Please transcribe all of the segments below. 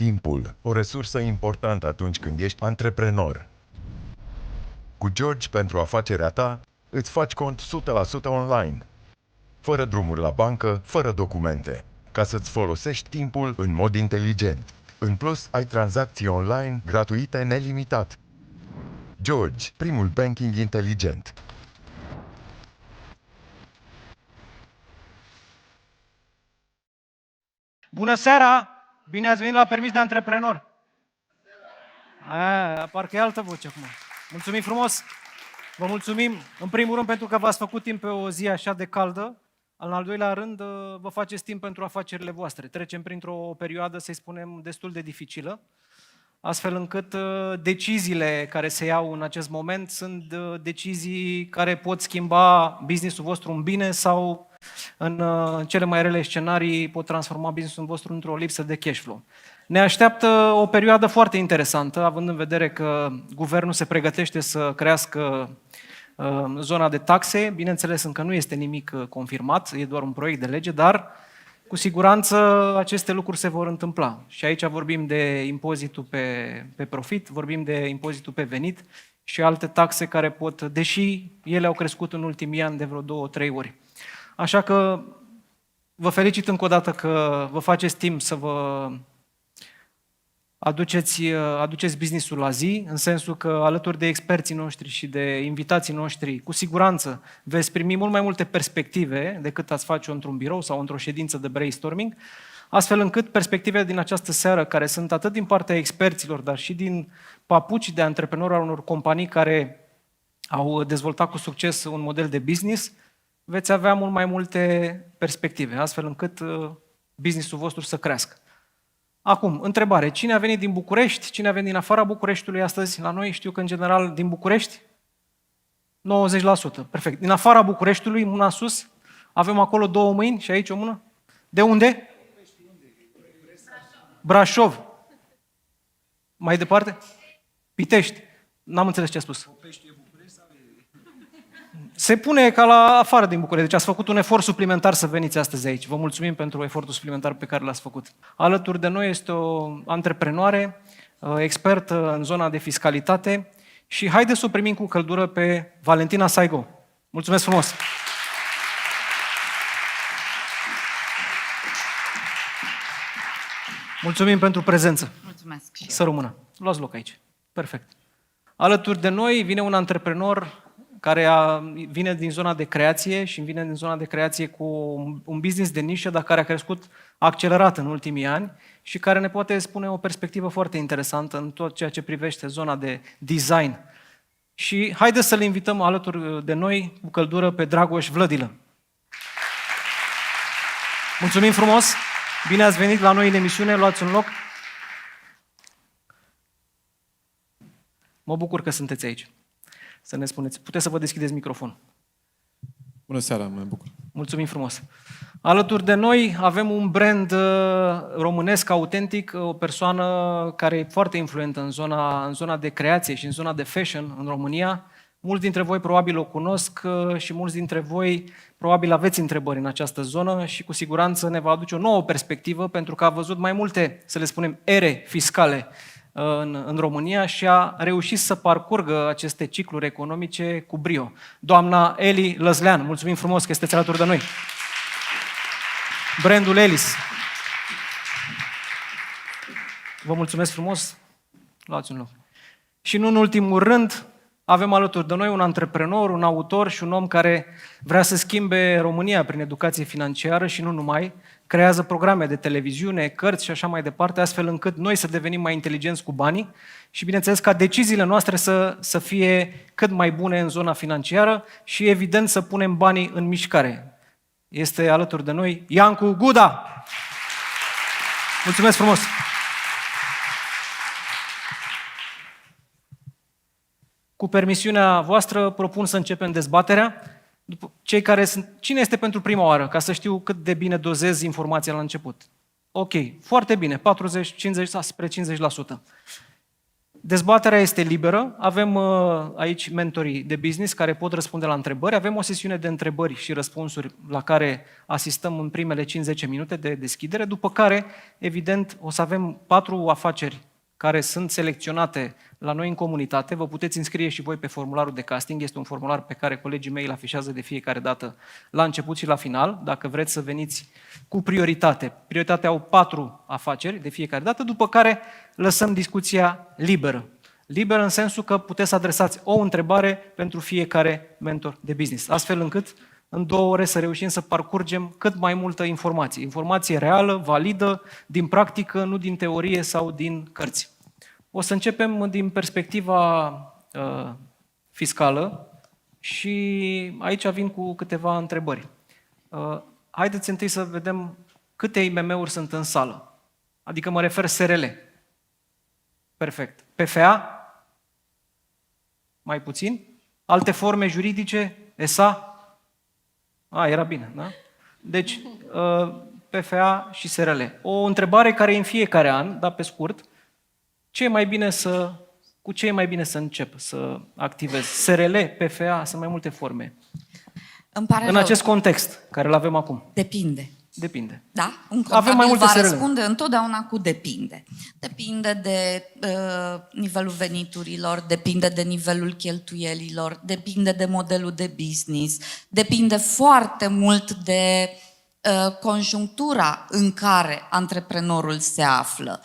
Timpul, o resursă importantă atunci când ești antreprenor. Cu George pentru afacerea ta, îți faci cont 100% online. Fără drumuri la bancă, fără documente, ca să-ți folosești timpul în mod inteligent. În plus, ai tranzacții online gratuite nelimitat. George, primul banking inteligent. Bună seara! Bine ați venit la Permis de Antreprenor! Parcă e altă voce acum. Mulțumim frumos! Vă mulțumim, în primul rând, pentru că v-ați făcut timp pe o zi așa de caldă. În al doilea rând, vă faceți timp pentru afacerile voastre. Trecem printr-o perioadă, să-i spunem, destul de dificilă, astfel încât deciziile care se iau în acest moment sunt decizii care pot schimba business-ul vostru în bine sau în cele mai rele scenarii pot transforma business-ul vostru într-o lipsă de cash flow. Ne așteaptă o perioadă foarte interesantă, având în vedere că guvernul se pregătește să crească zona de taxe. Bineînțeles, încă nu este nimic confirmat, e doar un proiect de lege, dar cu siguranță aceste lucruri se vor întâmpla. Și aici vorbim de impozitul pe profit, vorbim de impozitul pe venit și alte taxe care pot, deși ele au crescut în ultimii ani de vreo 2-3 ori. Așa că vă felicit încă o dată că vă faceți timp să vă aduceți business-ul la zi, în sensul că alături de experții noștri și de invitații noștri, cu siguranță veți primi mult mai multe perspective decât ați face-o într-un birou sau într-o ședință de brainstorming, astfel încât perspectivele din această seară, care sunt atât din partea experților, dar și din papucii de antreprenori al unor companii care au dezvoltat cu succes un model de business, veți avea mult mai multe perspective, astfel încât business-ul vostru să crească. Acum, întrebare. Cine a venit din București? Cine a venit din afara Bucureștiului astăzi la noi? Știu că, în general, din București? 90%. Perfect. Din afara Bucureștiului, mâna sus. Avem acolo 2 mâini și aici o mână. De unde? Brașov. Mai departe? Pitești. N-am înțeles ce a spus. Se pune ca la afară din București. Deci ați făcut un efort suplimentar să veniți astăzi aici. Vă mulțumim pentru efortul suplimentar pe care l-ați făcut. Alături de noi este o antreprenoare, expertă în zona de fiscalitate și haideți să o primim cu căldură pe Valentina Saigo. Mulțumesc frumos! Mulțumim pentru prezență. Mulțumesc și eu. Să rămână. Luați loc aici. Perfect. Alături de noi vine un antreprenor care vine din zona de creație și vine din zona de creație cu un business de nișă, dar care a crescut accelerat în ultimii ani și care ne poate spune o perspectivă foarte interesantă în tot ceea ce privește zona de design. Și haideți să-l invităm alături de noi cu căldură pe Dragoș Vlădilă. Mulțumim frumos! Bine ați venit la noi în emisiune, luați un loc. Mă bucur că sunteți aici. Să ne spuneți. Puteți să vă deschideți microfonul. Bună seara, mă bucur. Mulțumim frumos. Alături de noi avem un brand românesc autentic, o persoană care e foarte influentă în zona de creație și în zona de fashion în România. Mulți dintre voi probabil o cunosc și mulți dintre voi probabil aveți întrebări în această zonă și cu siguranță ne va aduce o nouă perspectivă pentru că a văzut mai multe, să le spunem, ere fiscale în România și a reușit să parcurgă aceste cicluri economice cu brio. Doamna Eli Lăzlean, mulțumim frumos că sunteți alături de noi. Brandul Elis. Vă mulțumesc frumos. Luați un loc. Și nu în ultimul rând, avem alături de noi un antreprenor, un autor și un om care vrea să schimbe România prin educație financiară și nu numai. Creează programe de televiziune, cărți și așa mai departe, astfel încât noi să devenim mai inteligenți cu banii și, bineînțeles, ca deciziile noastre să fie cât mai bune în zona financiară și, evident, să punem banii în mișcare. Este alături de noi Iancu Guda! Mulțumesc frumos! Cu permisiunea voastră, propun să începem dezbaterea. Cei care sunt... Cine este pentru prima oară, ca să știu cât de bine dozez informația la început? Ok, foarte bine, 40, 50, spre 50%. Dezbaterea este liberă, avem aici mentorii de business care pot răspunde la întrebări, avem o sesiune de întrebări și răspunsuri la care asistăm în primele 5-10 minute de deschidere, după care, evident, o să avem 4 afaceri care sunt selecționate la noi în comunitate. Vă puteți înscrie și voi pe formularul de casting, este un formular pe care colegii mei îl afișează de fiecare dată la început și la final, dacă vreți să veniți cu prioritate. Prioritatea au 4 afaceri de fiecare dată, după care lăsăm discuția liberă. Liberă în sensul că puteți să adresați o întrebare pentru fiecare mentor de business, astfel încât în 2 ore să reușim să parcurgem cât mai multă informație. Informație reală, validă, din practică, nu din teorie sau din cărți. O să începem din perspectiva fiscală și aici vin cu câteva întrebări. Haideți întâi să vedem câte IMM-uri sunt în sală. Adică mă refer SRL. Perfect. PFA? Mai puțin? Alte forme juridice? ESA? Era bine, da? Deci, PFA și SRL. O întrebare care e în fiecare an, dar pe scurt, cu ce e mai bine să încep să activez? SRL, PFA, sunt mai multe forme. Îmi pare în rău. acest context care îl avem acum. Depinde. Depinde. Da? Un Avem mai contabil multe va SRL-uri. răspunde întotdeauna cu depinde. Depinde de nivelul veniturilor, depinde de nivelul cheltuielilor, depinde de modelul de business, depinde foarte mult de conjunctura în care antreprenorul se află.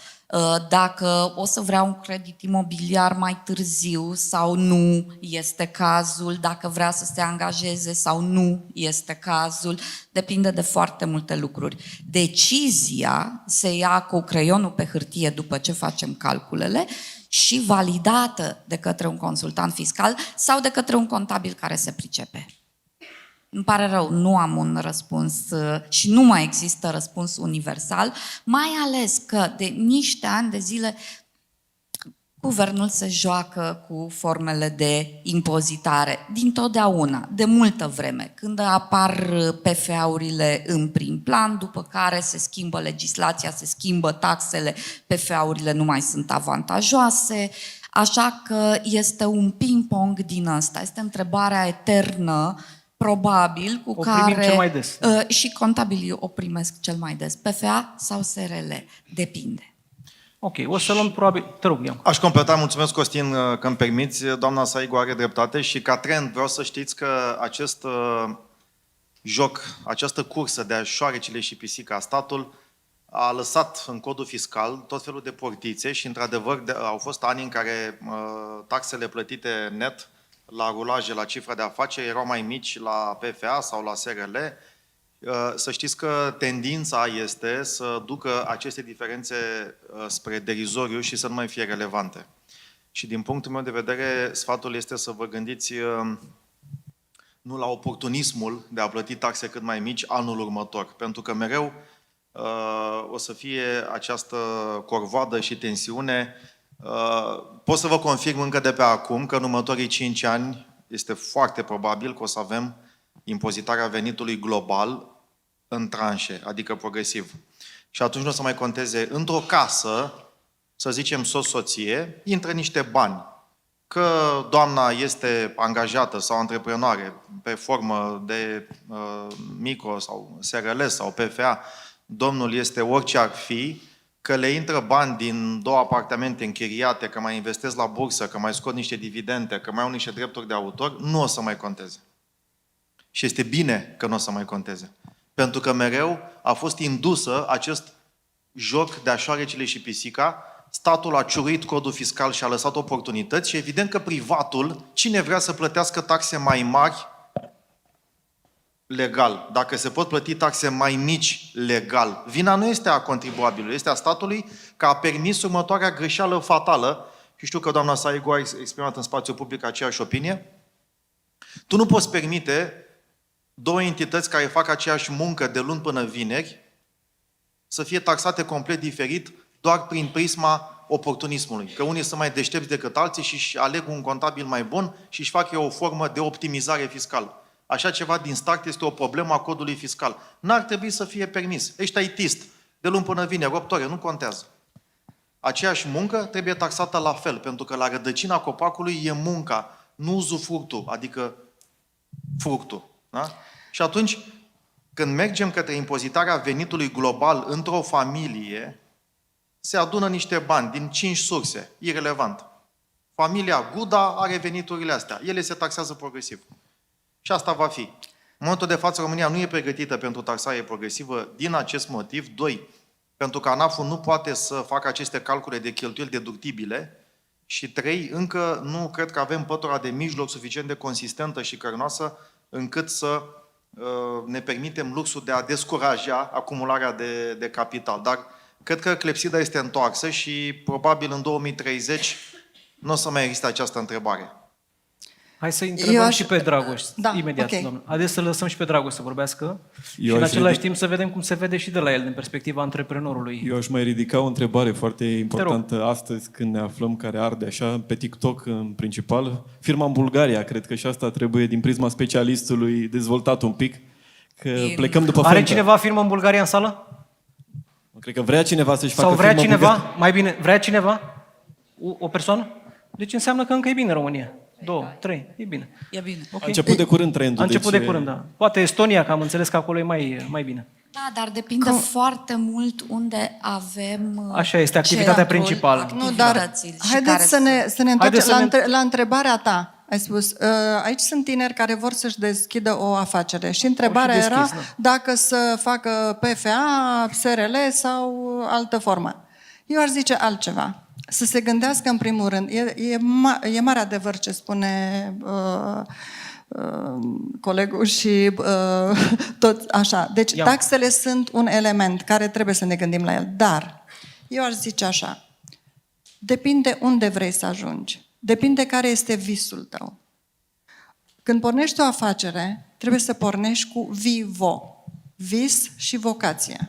Dacă o să vrea un credit imobiliar mai târziu sau nu este cazul, dacă vrea să se angajeze sau nu este cazul, depinde de foarte multe lucruri. Decizia se ia cu creionul pe hârtie după ce facem calculele și validată de către un consultant fiscal sau de către un contabil care se pricepe. Îmi pare rău, nu am un răspuns și nu mai există răspuns universal, mai ales că de niște ani de zile guvernul se joacă cu formele de impozitare dintotdeauna, de multă vreme, când apar PFA-urile în prim plan, după care se schimbă legislația, se schimbă taxele, PFA-urile nu mai sunt avantajoase, așa că este un ping-pong din ăsta, este întrebarea eternă, probabil, cu primim care cel mai des. Și contabilii o primesc cel mai des. PFA sau SRL? Depinde. Ok, o să luăm probabil... Te rog, Ian. Aș completa, mulțumesc Costin că îmi permiți, doamna Saigu are dreptate și ca trend vreau să știți că acest joc, această cursă de șoarecile și pisica, statul a lăsat în codul fiscal tot felul de portițe și într-adevăr au fost ani în care taxele plătite net la rulaje, la cifra de afaceri, erau mai mici la PFA sau la SRL. Să știți că tendința este să ducă aceste diferențe spre derizoriu și să nu mai fie relevante. Și din punctul meu de vedere, sfatul este să vă gândiți nu la oportunismul de a plăti taxe cât mai mici anul următor, pentru că mereu o să fie această corvoadă și tensiune. Pot să vă confirm încă de pe acum că în următorii 5 ani este foarte probabil că o să avem impozitarea venitului global în tranșe, adică progresiv. Și atunci nu o să mai conteze într-o casă, să zicem soție, intră niște bani. Că doamna este angajată sau antreprenoare pe formă de micro sau SRL sau PFA, domnul este orice ar fi, că le intră bani din 2 apartamente închiriate, că mai investesc la bursă, că mai scot niște dividende, că mai au niște drepturi de autor, nu o să mai conteze. Și este bine că nu o să mai conteze. Pentru că mereu a fost indusă acest joc de așoarecile și pisica, statul a ciuruit codul fiscal și a lăsat oportunități și evident că privatul, cine vrea să plătească taxe mai mari, legal. Dacă se pot plăti taxe mai mici legal, vina nu este a contribuabilului, este a statului că a permis următoarea greșeală fatală, și știu că doamna Saigu a exprimat în spațiu public aceeași opinie. Tu nu poți permite 2 entități care fac aceeași muncă de luni până vineri să fie taxate complet diferit doar prin prisma oportunismului. Că unii sunt mai deștepți decât alții și își aleg un contabil mai bun și își fac o formă de optimizare fiscală. Așa ceva din start este o problemă a codului fiscal. N-ar trebui să fie permis. Ești IT-ist, de luni până vineri, 8 ore, nu contează. Aceeași muncă trebuie taxată la fel, pentru că la rădăcina copacului e munca, nu uzufructul, adică fructul. Da? Și atunci, când mergem către impozitarea venitului global într-o familie, se adună niște bani din 5 surse, irelevant. Familia Guda are veniturile astea. Ele se taxează progresiv. Și asta va fi. În momentul de față, România nu e pregătită pentru taxare progresivă din acest motiv. 2. Pentru că ANAF-ul nu poate să facă aceste calcule de cheltuieli deductibile. Și 3. Încă nu cred că avem pătura de mijloc suficient de consistentă și cărnoasă încât să ne permitem luxul de a descuraja acumularea de capital. Dar cred că clepsida este întoarsă și probabil în 2030 nu o să mai existe această întrebare. Hai să întrebăm și pe Dragoș, Da, imediat, ok. domnule. Haideți să lăsăm și pe Dragoș să vorbească și Eu în aș același ridic- timp să vedem cum se vede și de la el, din perspectiva antreprenorului. Eu aș mai ridica o întrebare foarte importantă astăzi când ne aflăm care arde așa, pe TikTok în principal. Firma în Bulgaria, cred că și asta trebuie din prisma specialistului dezvoltat un pic, că Bine. plecăm după Are Fenta. cineva firmă în Bulgaria în sală? Cred că vrea cineva să-și facă Sau vrea firmă cineva? bulgară. Mai bine, vrea cineva? O persoană? Deci înseamnă că încă e bine în România. 2, 3, e bine. E bine. Ok. A început de curând trendul. A început deci, de curând, da. Poate Estonia, că am înțeles că acolo e mai bine. Da, dar depinde foarte mult unde avem Așa este, activitatea centrul, principală. Nu, dar activitățile și care haideți să ne întoarcem Haideți să la întrebarea ta. Ai spus, aici sunt tineri care vor să-și deschidă o afacere și întrebarea deschis, era da. dacă să facă PFA, SRL sau altă formă. Eu aș zice altceva. Să se gândească în primul rând. E mare adevăr ce spune colegul și tot așa. Deci Ia. taxele sunt un element care trebuie să ne gândim la el. Dar eu aș zice așa. Depinde unde vrei să ajungi. Depinde care este visul tău. Când pornești o afacere, trebuie să pornești cu vivo. Vis și vocație.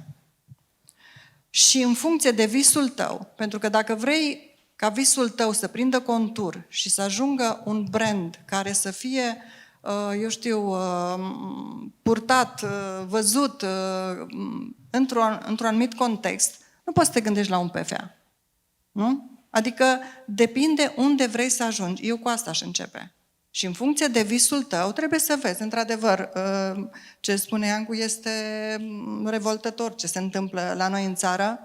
Și în funcție de visul tău, pentru că dacă vrei ca visul tău să prindă contur și să ajungă un brand care să fie, eu știu, purtat, văzut într-un anumit context, nu poți să te gândești la un PFA. Nu? Adică depinde unde vrei să ajungi. Eu cu asta aș începe. Și în funcție de visul tău trebuie să vezi, într-adevăr, ce spune Iancu este revoltător ce se întâmplă la noi în țară.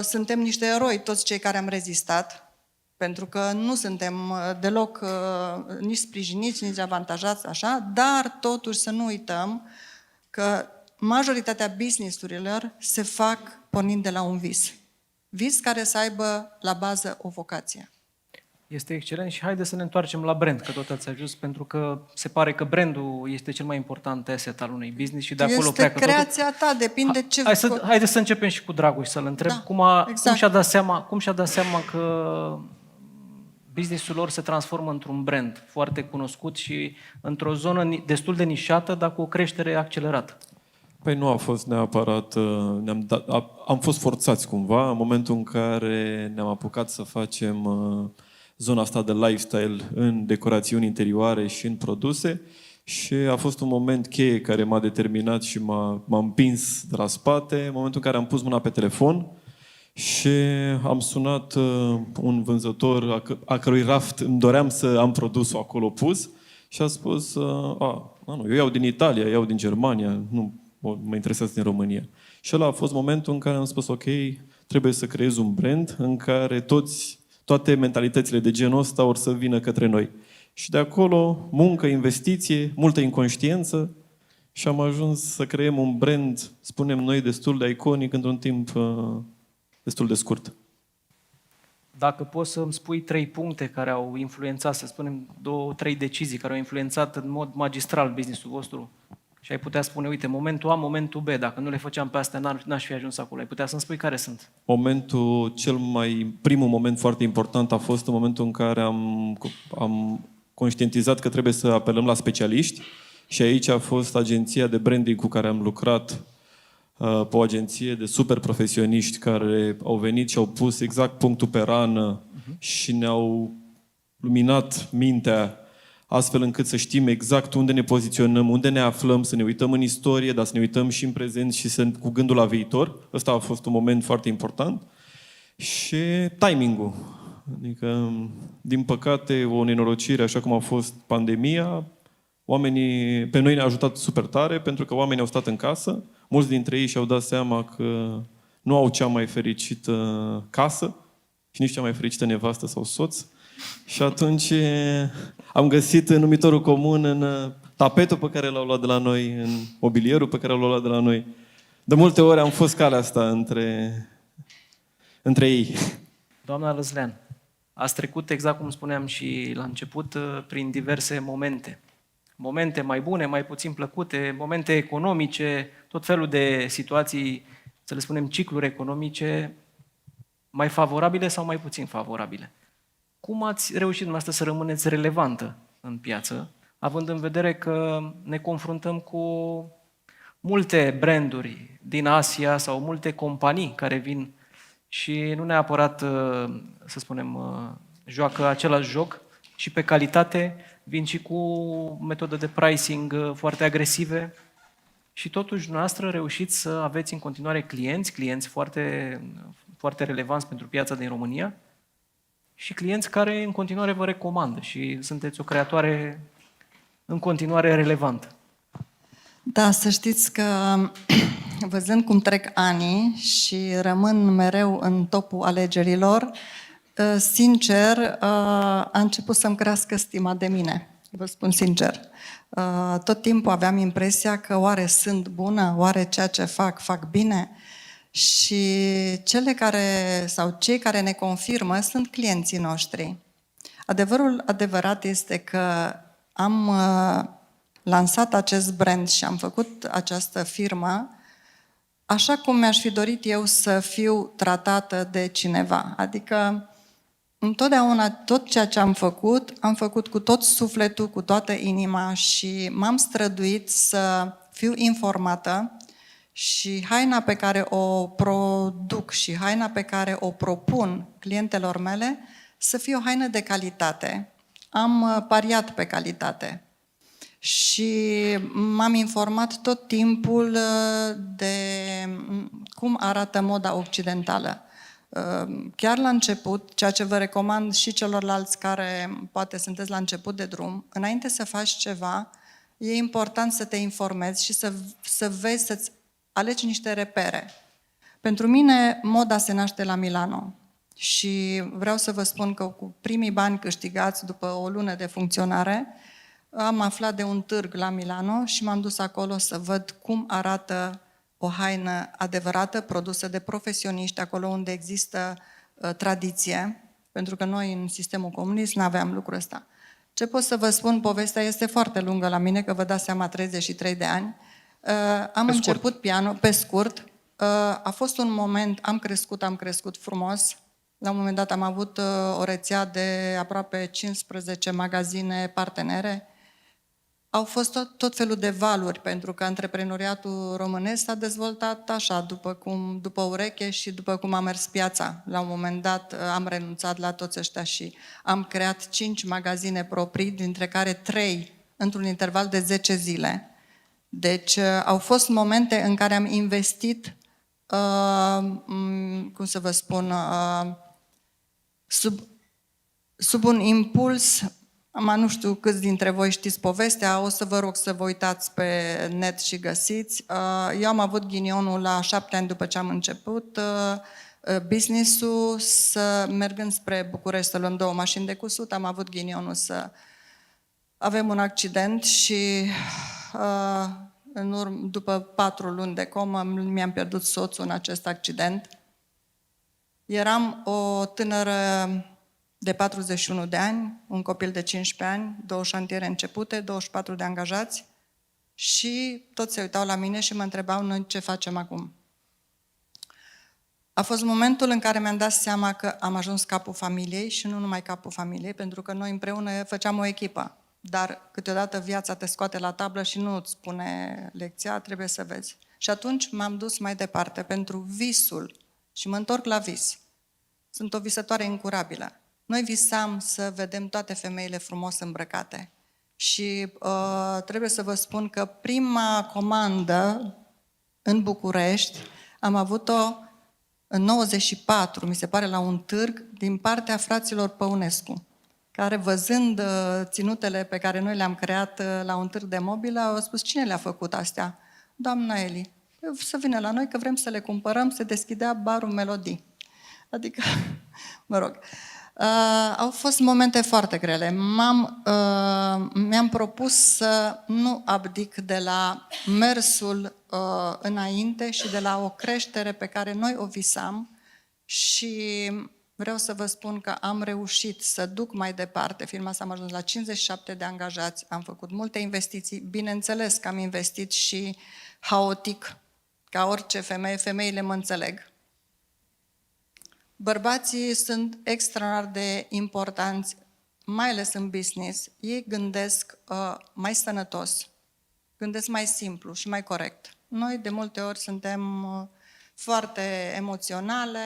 Suntem niște eroi, toți cei care am rezistat, pentru că nu suntem deloc nici sprijiniți, nici avantajați așa, dar totuși să nu uităm că majoritatea business-urilor se fac pornind de la un vis. Vis care să aibă la bază o vocație. Este excelent și haideți să ne întoarcem la brand, că tot ați ajuns, pentru că se pare că brandul este cel mai important asset al unui business și de acolo Este pleacă totul. creația ta, depinde ce... Haideți să începem și cu Dragoș, să-l întreb Da, cum exact. și-a dat seama că businessul lor se transformă într-un brand foarte cunoscut și într-o zonă destul de nișată, dar cu o creștere accelerată. Păi nu a fost neapărat, am fost forțați cumva în momentul în care ne-am apucat să facem zona asta de lifestyle în decorațiuni interioare și în produse și a fost un moment cheie care m-a determinat și m-a împins de la spate, în momentul în care am pus mâna pe telefon și am sunat un vânzător a cărui raft îmi doream să am produsul acolo pus și a spus, nu, eu iau din Italia, iau din Germania, nu mă interesează din România. Și ăla a fost momentul în care am spus, ok, trebuie să creez un brand în care toate mentalitățile de genul ăsta or să vină către noi. Și de acolo, muncă, investiție, multă inconștiență și am ajuns să creăm un brand, spunem noi, destul de iconic într-un timp destul de scurt. Dacă poți să îmi spui 3 puncte care au influențat, să spunem 2-3 decizii care au influențat în mod magistral business-ul vostru și ai putea spune, uite, momentul A, momentul B, dacă nu le făceam pe astea, n-aș fi ajuns acolo. Ai putea să-mi spui care sunt? Primul moment foarte important a fost în momentul în care am conștientizat că trebuie să apelăm la specialiști și aici a fost agenția de branding cu care am lucrat, pe o agenție de super profesioniști care au venit și au pus exact punctul pe rană și ne-au luminat mintea astfel încât să știm exact unde ne poziționăm, unde ne aflăm, să ne uităm în istorie, dar să ne uităm și în prezent și cu gândul la viitor. Ăsta a fost un moment foarte important. Și timingul. Adică, din păcate, o nenorocire, așa cum a fost pandemia, pe noi ne-a ajutat super tare, pentru că oamenii au stat în casă, mulți dintre ei și-au dat seama că nu au cea mai fericită casă și nici cea mai fericită nevastă sau soț. Și atunci am găsit numitorul comun în tapetul pe care l-au luat de la noi, în mobilierul pe care l-au luat de la noi. De multe ori am fost calea asta între ei. Doamna Răzlean, ați trecut, exact cum spuneam și la început, prin diverse momente. Momente mai bune, mai puțin plăcute, momente economice, tot felul de situații, să le spunem, cicluri economice mai favorabile sau mai puțin favorabile. Cum ați reușit dumneavoastră să rămâneți relevantă în piață, având în vedere că ne confruntăm cu multe branduri din Asia sau multe companii care vin și nu neapărat, să spunem, joacă același joc și pe calitate vin și cu metode de pricing foarte agresive și totuși dumneavoastră reușiți să aveți în continuare clienți foarte, foarte relevanți pentru piața din România și clienți care în continuare vă recomandă și sunteți o creatoare în continuare relevantă. Da, să știți că văzând cum trec anii și rămân mereu în topul alegerilor, sincer, a început să-mi crească stima de mine. Vă spun sincer. Tot timpul aveam impresia că oare sunt bună, oare ceea ce fac bine? Și cei care ne confirmă sunt clienții noștri. Adevărul adevărat este că am lansat acest brand și am făcut această firmă așa cum mi-aș fi dorit eu să fiu tratată de cineva. Adică întotdeauna tot ceea ce am făcut cu tot sufletul, cu toată inima și m-am străduit să fiu informată și haina pe care o produc și haina pe care o propun clientelor mele să fie o haină de calitate. Am pariat pe calitate și m-am informat tot timpul de cum arată moda occidentală. Chiar la început, ceea ce vă recomand și celorlalți care poate sunteți la început de drum, înainte să faci ceva, e important să te informezi și să vezi, să-ți alegi niște repere. Pentru mine, moda se naște la Milano și vreau să vă spun că cu primii bani câștigați după o lună de funcționare, am aflat de un târg la Milano și m-am dus acolo să văd cum arată o haină adevărată, produsă de profesioniști, acolo unde există tradiție, pentru că noi în sistemul comunist nu aveam lucrul ăsta. Ce pot să vă spun, povestea este foarte lungă la mine, că vă dați seama, 33 de ani. Am început piano, pe scurt, a fost un moment, am crescut frumos. La un moment dat am avut o rețea de aproape 15 magazine partenere. Au fost tot felul de valuri, pentru că antreprenoriatul românesc s-a dezvoltat așa, după ureche și după cum a mers piața. La un moment dat am renunțat la toți ăștia și am creat 5 magazine proprii, dintre care 3 într-un interval de 10 zile. Deci au fost momente în care am investit, cum să vă spun, sub un impuls. Nu știu câți dintre voi știți povestea, o să vă rog să vă uitați pe net și găsiți. Eu am avut ghinionul la 7 ani după ce am început business-ul, mergând spre București să luăm 2 mașini de cusut, am avut ghinionul să avem un accident și după 4 luni de comă mi-am pierdut soțul în acest accident. Eram o tânără de 41 de ani, un copil de 15 ani, 2 șantiere începute, 24 de angajați și toți se uitau la mine și mă întrebau noi ce facem acum. A fost momentul în care mi-am dat seama că am ajuns capul familiei și nu numai capul familiei, pentru că noi împreună făceam o echipă. Dar câteodată viața te scoate la tablă și nu îți spune lecția, trebuie să vezi. Și atunci m-am dus mai departe pentru visul și mă întorc la vis. Sunt o visătoare incurabilă. Noi visam să vedem toate femeile frumos îmbrăcate. Și trebuie să vă spun că prima comandă în București am avut-o în 94, mi se pare, la un târg din partea fraților Păunescu, care văzând ținutele pe care noi le-am creat la un târg de mobilă, au spus: cine le-a făcut astea? Doamna Eli. Să vină la noi că vrem să le cumpărăm, se deschidea barul Melodii. Adică, mă rog, au fost momente foarte grele. Mi-am propus să nu abdic de la mersul înainte și de la o creștere pe care noi o visam și vreau să vă spun că am reușit să duc mai departe. Firma asta am ajuns la 57 de angajați, am făcut multe investiții. Bineînțeles că am investit și haotic, ca orice femeie, femeile mă înțeleg. Bărbații sunt extraordinar de importanți, mai ales în business. Ei gândesc mai sănătos, gândesc mai simplu și mai corect. Noi de multe ori suntem foarte emoționale.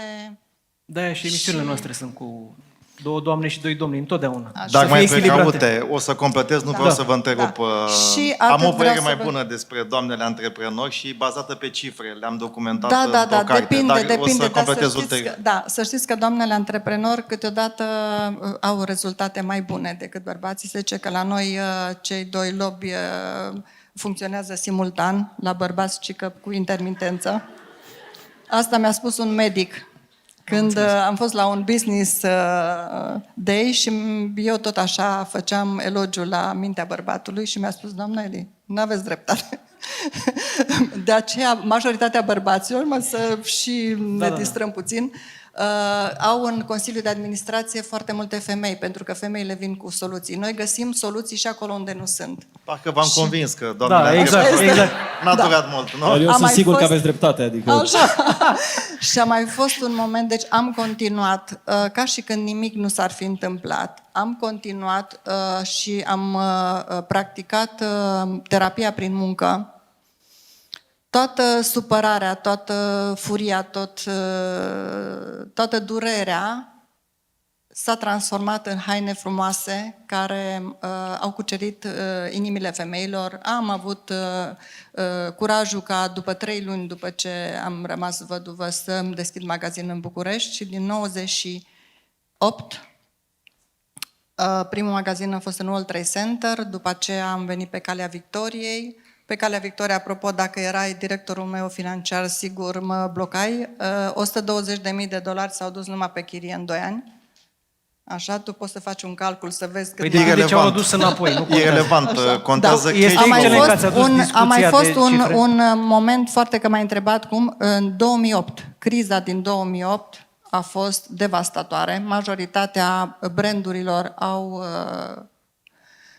De-aia și emisiunile noastre sunt cu 2 doamne și 2 domni, întotdeauna. Așa. Dacă mai echilibrate. precavute, o să completez, nu vreau să vă întrerup. Da. Și Am atât o părere vreau mai să vă- bună despre doamnele antreprenori și bazată pe cifre. Le-am documentat Da, într-o carte, depinde, dar depinde. o să Dar completez să știți ulterior. că, da, să știți că doamnele antreprenori câteodată au rezultate mai bune decât bărbații. Se zice că la noi cei 2 lobi funcționează simultan, la bărbați ci că cu intermitență. Asta mi-a spus un medic când am fost la un business day și eu tot așa făceam elogiul la mintea bărbatului și mi-a spus: doamna Eli, nu aveți dreptate. De aceea, majoritatea bărbaților, și ne distrăm puțin, au în Consiliul de Administrație foarte multe femei, pentru că femeile vin cu soluții. Noi găsim soluții și acolo unde nu sunt. Parcă v-am convins că doamnele Da, exact, antreprenori exact. n-a Da. durat mult, nu? Dar eu A sunt mai sigur că fost- aveți dreptate, adică... Așa. Și a mai fost un moment, deci am continuat, ca și când nimic nu s-ar fi întâmplat. Am continuat și am practicat terapia prin muncă. Toată supărarea, toată furia, toată durerea s-a transformat în haine frumoase care au cucerit inimile femeilor. Am avut curajul ca după 3 luni, după ce am rămas văduvă, să-mi deschid magazin în București și din 98 primul magazin a fost în World Trade Center, după aceea am venit pe Calea Victoriei. Pe Calea Victoriei, apropo, dacă erai directorul meu financiar, sigur mă blocai. $120.000 s-au dus numai pe chirie în 2 ani. Așa, tu poți să faci un calcul să vezi cât Păi mai- de ce au adus înapoi? Nu E contează. relevant, contează Da. Este A mai excelent că fost ați adus un, a discuția mai de fost cifre. un moment foarte, că m-ai întrebat cum, în 2008, criza din 2008 a fost devastatoare. Majoritatea brandurilor au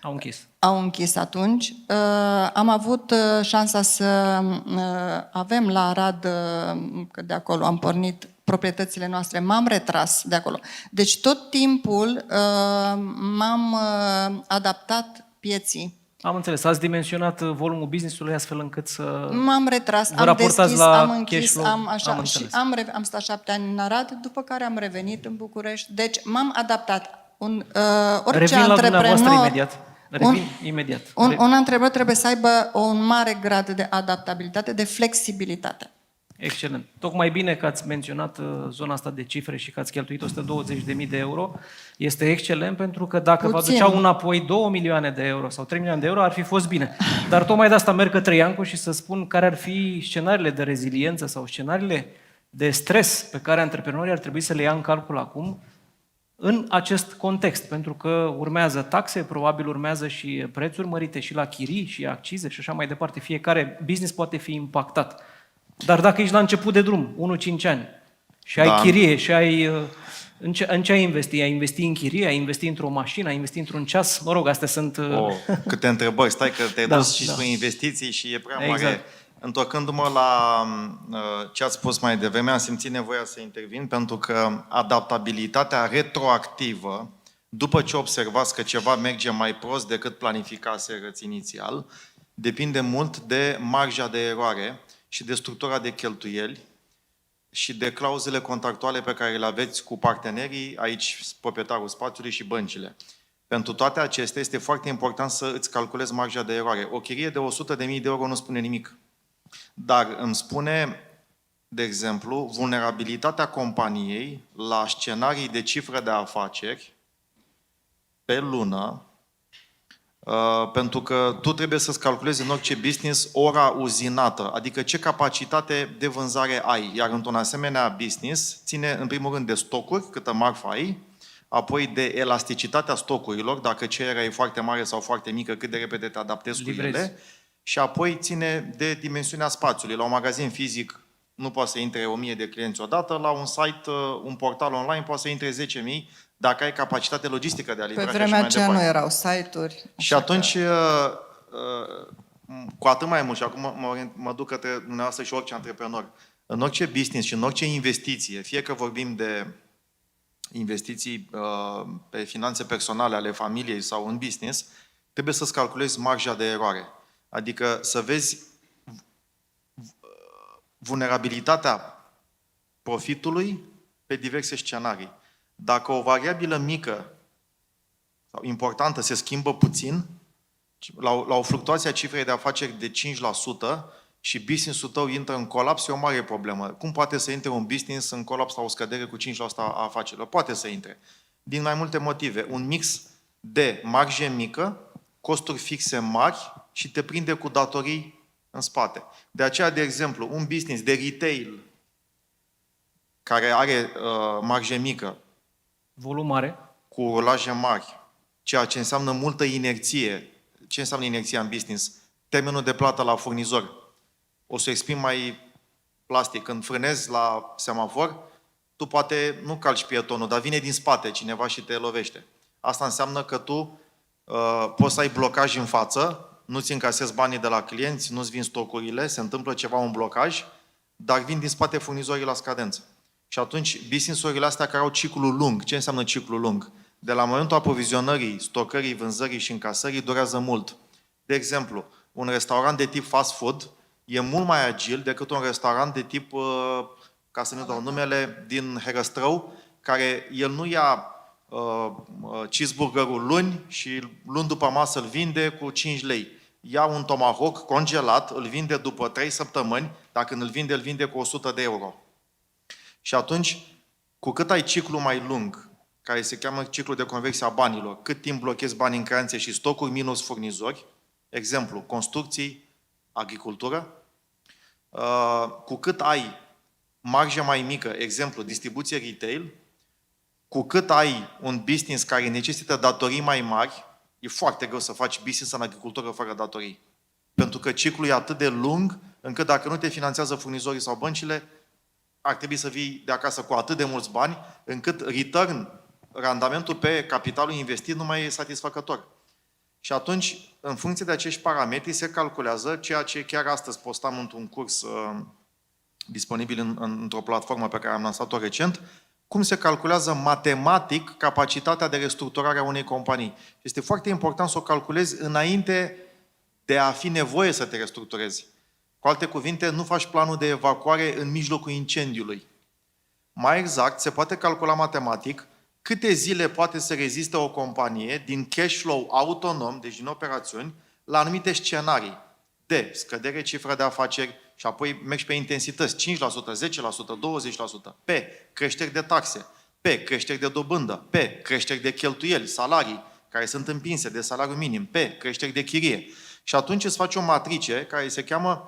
Au închis. închis atunci. Am avut șansa să avem la Arad, că de acolo am pornit proprietățile noastre, m-am retras de acolo. Deci tot timpul m-am adaptat pieții. Am înțeles. Ați dimensionat volumul business-ului astfel încât să... M-am retras, Vă am raportați deschis, la am cash închis, flow? am așa. Am Și înțeles. am stat 7 ani în Arad, după care am revenit în București. Deci m-am adaptat. Orice Revin la dumneavoastră antreprenor... imediat. Revin imediat. Un antreprenor trebuie să aibă un mare grad de adaptabilitate, de flexibilitate. Excelent. Tocmai bine că ați menționat zona asta de cifre și că ați cheltuit 120.000 de euro. Este excelent pentru că dacă vă Puțin. aduceau înapoi 2 milioane de euro sau 3 milioane de euro, ar fi fost bine. Dar tocmai de asta merg către Iancu și să spun care ar fi scenariile de reziliență sau scenariile de stres pe care antreprenorii ar trebui să le ia în calcul acum în acest context, pentru că urmează taxe, probabil urmează și prețuri mărite și la chirii și accize și așa mai departe. Fiecare business poate fi impactat. Dar dacă ești la început de drum, 1-5 ani, și ai chirie și ai... În ce ai investi? Ai investi în chirie? Ai investi într-o mașină? Ai investi într-un ceas? Mă rog, astea sunt... Câte întrebări. Stai că te-ai Da, dus și da. spre investiții și e prea mare. Exact. Întorcându-mă la ce ați spus mai devreme, am simțit nevoia să intervin pentru că adaptabilitatea retroactivă, după ce observați că ceva merge mai prost decât planificaserăți inițial, depinde mult de marja de eroare și de structura de cheltuieli și de clauzele contractuale pe care le aveți cu partenerii, aici proprietarul spațiului și băncile. Pentru toate acestea este foarte important să îți calculezi marja de eroare. O chirie de 100.000 de euro nu spune nimic, dar îmi spune de exemplu, vulnerabilitatea companiei la scenarii de cifră de afaceri pe lună, pentru că tu trebuie să-ți calculezi în orice business ora uzinată, adică ce capacitate de vânzare ai. Iar într-un asemenea business ține în primul rând de stocuri, câtă marfă ai, apoi de elasticitatea stocurilor, dacă cererea e foarte mare sau foarte mică, cât de repede te adaptezi cu Livrezi. ele, și apoi ține de dimensiunea spațiului. La un magazin fizic nu poate să intre 1000 de clienți odată, la un site, un portal online poate să intre 10.000 dacă ai capacitate logistică de a livra. Pe și vremea așa mai aceea nu departe. erau site-uri. Și așa atunci, că- cu atât mai mult, și acum mă duc către dumneavoastră și orice antreprenor, în orice business și în orice investiție, fie că vorbim de investiții pe finanțe personale ale familiei sau în business, trebuie să-ți calculezi marja de eroare. Adică să vezi vulnerabilitatea profitului pe diverse scenarii. Dacă o variabilă mică sau importantă se schimbă puțin, la o fluctuație a cifrei de afaceri de 5% și business-ul tău intră în colaps, e o mare problemă. Cum poate să intre un business în colaps sau o scădere cu 5% a afacerilor? Poate să intre. Din mai multe motive. Un mix de marge mică, costuri fixe mari și te prinde cu datorii în spate. De aceea, de exemplu, un business de retail care are marge mică, Volum mare. cu rulaje mari, ceea ce înseamnă multă inerție. Ce înseamnă inerția în business? Termenul de plată la furnizor. O să exprim mai plastic. Când frânezi la semafor, tu poate nu calci pietonul, dar vine din spate cineva și te lovește. Asta înseamnă că tu poți să ai blocaj în față, nu-ți încasezi banii de la clienți, nu-ți vin stocurile, se întâmplă ceva, un blocaj, dar vin din spate furnizorii la scadență. Și atunci, business-urile astea care au ciclu lung, ce înseamnă ciclu lung? De la momentul aprovizionării, stocării, vânzării și încasării durează mult. De exemplu, un restaurant de tip fast food e mult mai agil decât un restaurant de tip, ca să nu dau numele, din Herăstrău, care el nu ia cheeseburgerul luni și luni după masă îl vinde cu 5 lei. Ia un tomahawk congelat, îl vinde după 3 săptămâni, dacă îl vinde cu 100 de euro. Și atunci, cu cât ai ciclu mai lung, care se cheamă ciclu de conversie a banilor, cât timp blochezi bani în creanțe și stocuri minus furnizori, exemplu, construcții, agricultură, cu cât ai marjă mai mică, exemplu, distribuție retail, cu cât ai un business care necesită datorii mai mari, e foarte greu să faci business în agricultură fără datorii. Pentru că ciclul e atât de lung, încât dacă nu te finanțează furnizorii sau băncile, ar trebui să vii de acasă cu atât de mulți bani, încât randamentul pe capitalul investit nu mai e satisfăcător. Și atunci, în funcție de acești parametri, se calculează ceea ce chiar astăzi postam într-un curs disponibil într-o platformă pe care am lansat-o recent, cum se calculează matematic capacitatea de restructurare a unei companii. Este foarte important să o calculezi înainte de a fi nevoie să te restructurezi. Cu alte cuvinte, nu faci planul de evacuare în mijlocul incendiului. Mai exact, se poate calcula matematic câte zile poate să reziste o companie din cash flow autonom, deci din operațiuni, la anumite scenarii de scădere cifră de afaceri și apoi mergi pe intensități, 5%, 10%, 20%, pe creșteri de taxe, pe creșteri de dobândă, pe creșteri de cheltuieli, salarii care sunt împinse de salariu minim, pe creșteri de chirie. Și atunci îți faci o matrice care se cheamă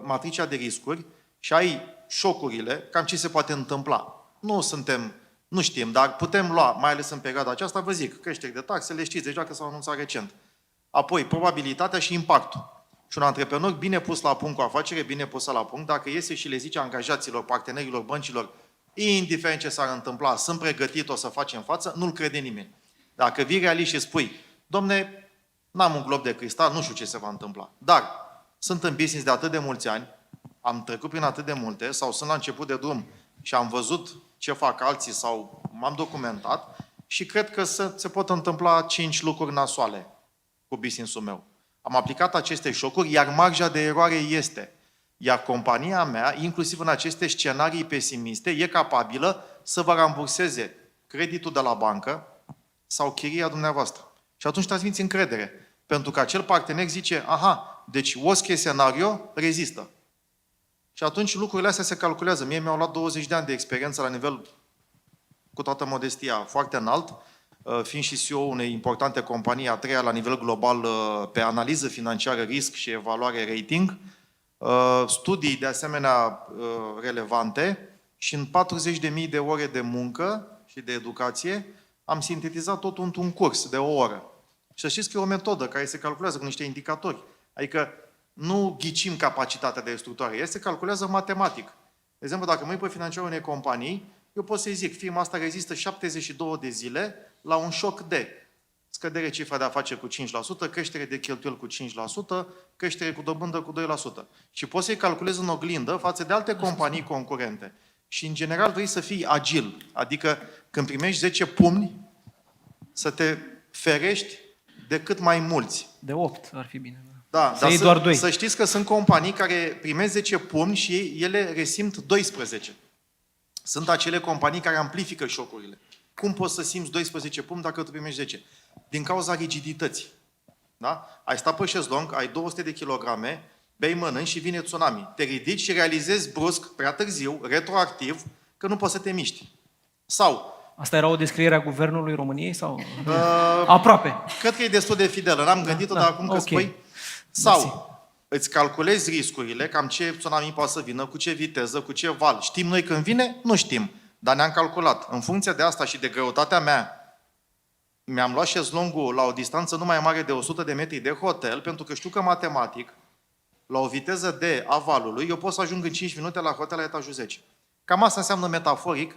matricea de riscuri și ai șocurile, cam ce se poate întâmpla. Nu știm, dar putem lua, mai ales în perioada aceasta, vă zic, creșteri de taxe, le știți deja că s-au anunțat recent. Apoi, probabilitatea și impactul. Și un antreprenor bine pus la punct, cu afacere bine pusă la punct, dacă iese și le zice angajaților, partenerilor, băncilor, indiferent ce s-ar întâmpla, sunt pregătit, o să facem față, nu-l crede nimeni. Dacă vii realist și spui, domne, n-am un glob de cristal, nu știu ce se va întâmpla, dar sunt în business de atât de mulți ani, am trecut prin atât de multe, sau sunt la început de drum și am văzut ce fac alții sau m-am documentat și cred că se pot întâmpla 5 lucruri nasoale cu business-ul meu. Am aplicat aceste șocuri, iar marja de eroare este. Iar compania mea, inclusiv în aceste scenarii pesimiste, e capabilă să vă ramburseze creditul de la bancă sau chiria dumneavoastră. Și atunci transmiți încredere. Pentru că acel partener zice, aha, deci worst case scenario rezistă. Și atunci lucrurile astea se calculează. Mie mi-au luat 20 de ani de experiență la nivel, cu toată modestia, foarte înalt, fiind și CEO unei importante companii, a treia la nivel global pe analiză financiară, risc și evaluare rating, studii de asemenea relevante și în 40.000 de ore de muncă și de educație am sintetizat totul într-un curs de o oră. Și să știți că e o metodă care se calculează cu niște indicatori. Adică nu ghicim capacitatea de restructurare, ea se calculează matematic. De exemplu, dacă mă uit pe financiarul unei companii, eu pot să-i zic, firma asta rezistă 72 de zile la un șoc de scădere cifra de afaceri cu 5%, creștere de cheltuieli cu 5%, creștere cu dobândă cu 2%. Și poți să-i calculezi în oglindă față de alte companii concurente. Și, în general, vrei să fii agil. Adică, când primești 10 pumni, să te ferești de cât mai mulți. De 8 ar fi bine. Da, Să iei doar 2. să știți că sunt companii care primesc 10 pumni și ele resimt 12. Sunt acele companii care amplifică șocurile. Cum poți să simți 12 pumni dacă tu primești 10? Din cauza rigidității. Da? Ai stat pe șezlong, ai 200 de kilograme, bei, mănânci și vine tsunami. Te ridici și realizezi brusc, prea târziu, retroactiv, că nu poți să te miști. Sau... Asta era o descriere a Guvernului României sau? Aproape. Cred că e destul de fidelă. N-am gândit-o, dar acum că spui... Sau îți calculezi riscurile, cam ce tsunami poate să vină, cu ce viteză, cu ce val. Știm noi când vine? Nu știm. Dar ne-am calculat. În funcție de asta și de greutatea mea, mi-am luat șezlongul la o distanță nu mai mare de 100 de metri de hotel, pentru că știu că matematic, la o viteză de a valului, eu pot să ajung în 5 minute la hotel la etajul 10. Cam asta înseamnă metaforic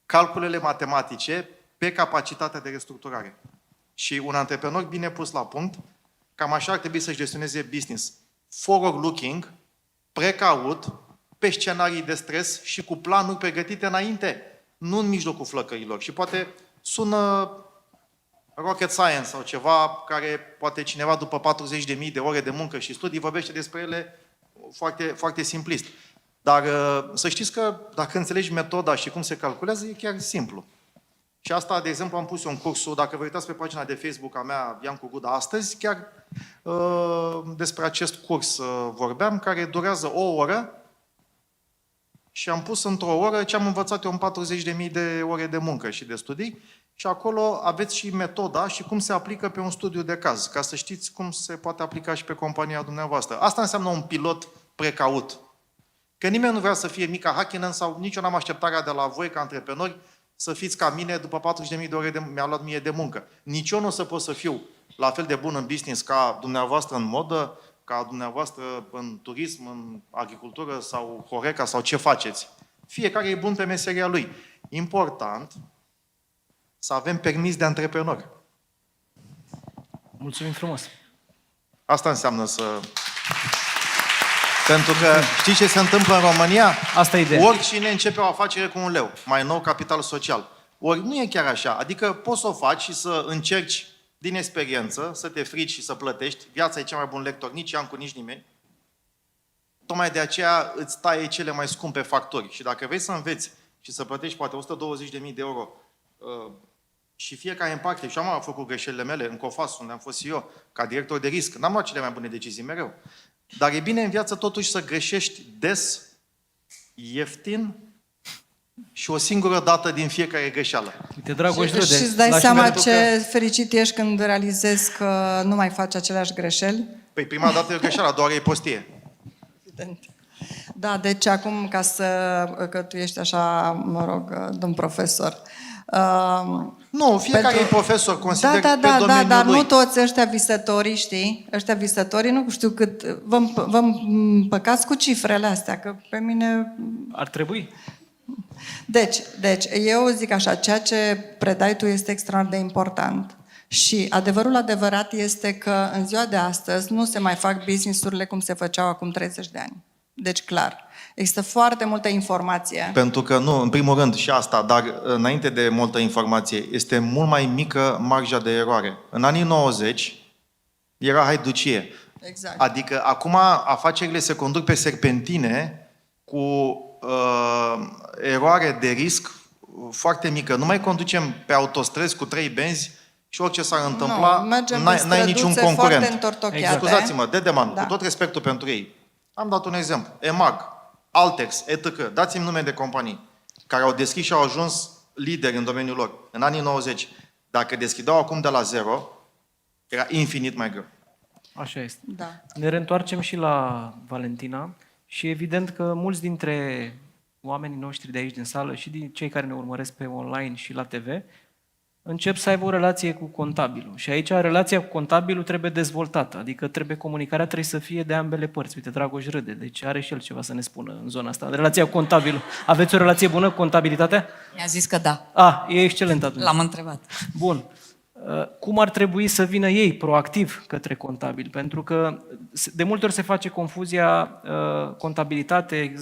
calculele matematice pe capacitatea de restructurare. Și un antreprenor bine pus la punct, cam așa ar trebui să-și gestioneze business. Forward-looking, precaut, pe scenarii de stres și cu planuri pregătite înainte, nu în mijlocul flăcărilor. Și poate sună rocket science sau ceva care poate cineva după 40.000 de ore de muncă și studii vorbește despre ele foarte, foarte simplist. Dar să știți că dacă înțelegi metoda și cum se calculează, e chiar simplu. Și asta, de exemplu, am pus eu în cursul, dacă vă uitați pe pagina de Facebook a mea, Iancu Guda, astăzi, chiar despre acest curs vorbeam, care durează o oră și am pus într-o oră ce am învățat eu în 40.000 de ore de muncă și de studii și acolo aveți și metoda și cum se aplică pe un studiu de caz, ca să știți cum se poate aplica și pe compania dumneavoastră. Asta înseamnă un pilot precaut. Că nimeni nu vrea să fie Mika Hakkinen sau nici eu n-am așteptarea de la voi ca antreprenori să fiți ca mine după 40.000 de ore mi-a luat mie de muncă. Nici eu nu o să pot să fiu la fel de bun în business ca dumneavoastră în modă, ca dumneavoastră în turism, în agricultură sau Horeca sau ce faceți. Fiecare e bun pe meseria lui. Important să avem permis de antreprenor. Mulțumim frumos. Asta înseamnă să... Pentru că știi ce se întâmplă în România? Asta e ideea. Oricine începe o afacere cu 1 leu, mai nou capital social. Ori nu e chiar așa. Adică poți să o faci și să încerci din experiență, să te frici și să plătești. Viața e cel mai bun lector, nici Iancu, nici nimeni. Tocmai de aceea îți taie cele mai scumpe facturi. Și dacă vrei să înveți și să plătești poate 120.000 de euro și fiecare în parte, și am făcut greșelile mele în COFAS, unde am fost și eu, ca director de risc, n-am luat cele mai bune decizii mereu. Dar e bine în viață totuși să greșești des, ieftin și o singură dată din fiecare greșeală. Uite, Dragoș Râde. Și îți dai lași seama pentru ce fericit ești când realizezi că nu mai faci aceleași greșeli? Păi prima dată e o greșeală, a doua oară e prostie. Evident. Da, deci acum, că tu ești așa, mă rog, domn profesor. Nu, fiecare e profesor, consider pe domeniul dar lui. nu toți ăștia visătorii, știi? Ăștia visătorii, nu știu cât... Vă împăcați cu cifrele astea, că pe mine... Ar trebui. Deci, eu zic așa, ceea ce predai tu este extraordinar de important. Și adevărul adevărat este că în ziua de astăzi nu se mai fac business-urile cum se făceau acum 30 de ani. Deci, clar, există foarte multă informație. Pentru că, nu, în primul rând și asta, dar înainte de multă informație, este mult mai mică marja de eroare. În anii 90 era haiducie. Exact. Adică acum afacerile se conduc pe serpentine cu eroare de risc foarte mică. Nu mai conducem pe autostrăzi cu 3 benzi și orice s-ar întâmpla, n-ai niciun concurent. Foarte întortocheate. Scuzați-mă, Dedeman, Da. cu tot respectul pentru ei. Am dat un exemplu. EMAG, Altex, ETC, dați-mi nume de companii care au deschis și au ajuns lideri în domeniul lor în anii 90. Dacă deschideau acum de la zero, era infinit mai greu. Așa este. Da. Ne reîntoarcem și la Valentina și evident că mulți dintre oamenii noștri de aici din sală și din cei care ne urmăresc pe online și la TV încep să aibă o relație cu contabilul. Și aici relația cu contabilul trebuie dezvoltată, adică comunicarea trebuie să fie de ambele părți. Uite, Dragoș râde, deci are și el ceva să ne spună în zona asta. Relația cu contabilul. Aveți o relație bună cu contabilitatea? Mi-a zis că da. E excelent atunci. L-am întrebat. Bun. Cum ar trebui să vină ei proactiv către contabil? Pentru că de multe ori se face confuzia contabilitate,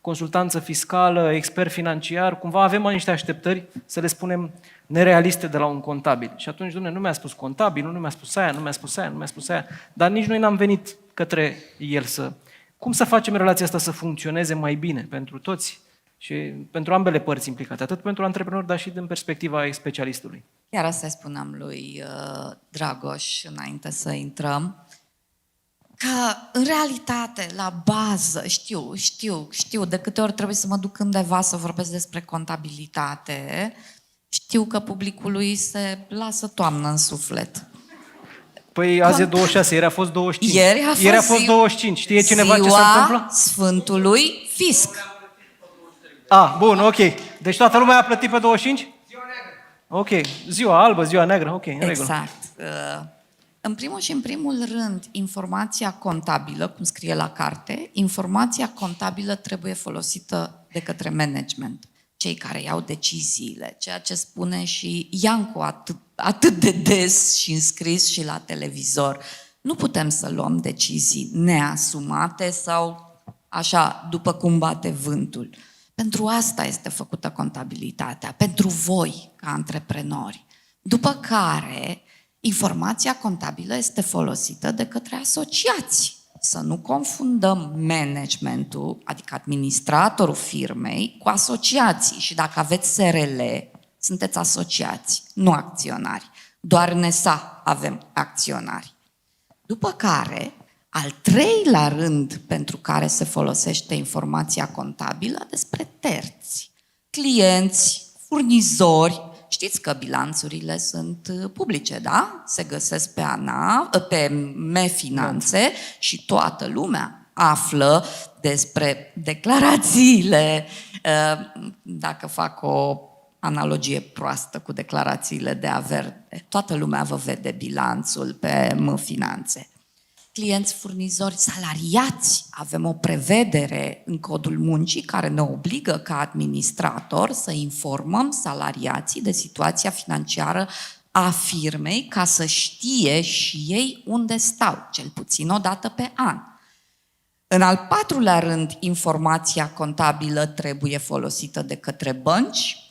consultanță fiscală, expert financiar, cumva avem niște așteptări, să le spunem, nerealiste de la un contabil. Și atunci, Doamne, nu mi-a spus contabilul, nu mi-a spus aia, nu mi-a spus aia, nu mi-a spus aia, dar nici noi n-am venit către el să... Cum să facem relația asta să funcționeze mai bine pentru toți și pentru ambele părți implicate, atât pentru antreprenori, dar și din perspectiva specialistului? Chiar asta spuneam lui Dragoș înainte să intrăm, că în realitate, la bază, știu, de câte ori trebuie să mă duc undeva să vorbesc despre contabilitate, știu că publicului se lasă toamnă în suflet. Păi azi e 26, ieri a fost 25. Ieri a fost 25. Știe cineva ce se ziua întâmplă? Sfântului Fisc. Bun, ok. Deci toată lumea a plătit pe 25? Ok. Ziua albă, ziua neagră, ok, în regulă. Exact. În primul și în primul rând, informația contabilă, cum scrie la carte, informația contabilă trebuie folosită de către management, cei care iau deciziile, ceea ce spune și Iancu atât de des și în scris și la televizor. Nu putem să luăm decizii neasumate sau așa, după cum bate vântul. Pentru asta este făcută contabilitatea, pentru voi, ca antreprenori. După care, informația contabilă este folosită de către asociați. Să nu confundăm managementul, adică administratorul firmei, cu asociații. Și dacă aveți SRL, sunteți asociați, nu acționari. Doar în ESA avem acționari. După care, al treilea rând pentru care se folosește informația contabilă despre terți, clienți, furnizori. Știți că bilanțurile sunt publice, da? Se găsesc pe ME-Finanțe și toată lumea află despre declarațiile, dacă fac o analogie proastă cu declarațiile de avere, toată lumea vă vede bilanțul pe ME-Finanțe. Clienți, furnizori, salariați. Avem o prevedere în Codul Muncii care ne obligă ca administrator să informăm salariații de situația financiară a firmei ca să știe și ei unde stau, cel puțin o dată pe an. În al patrulea rând, informația contabilă trebuie folosită de către bănci,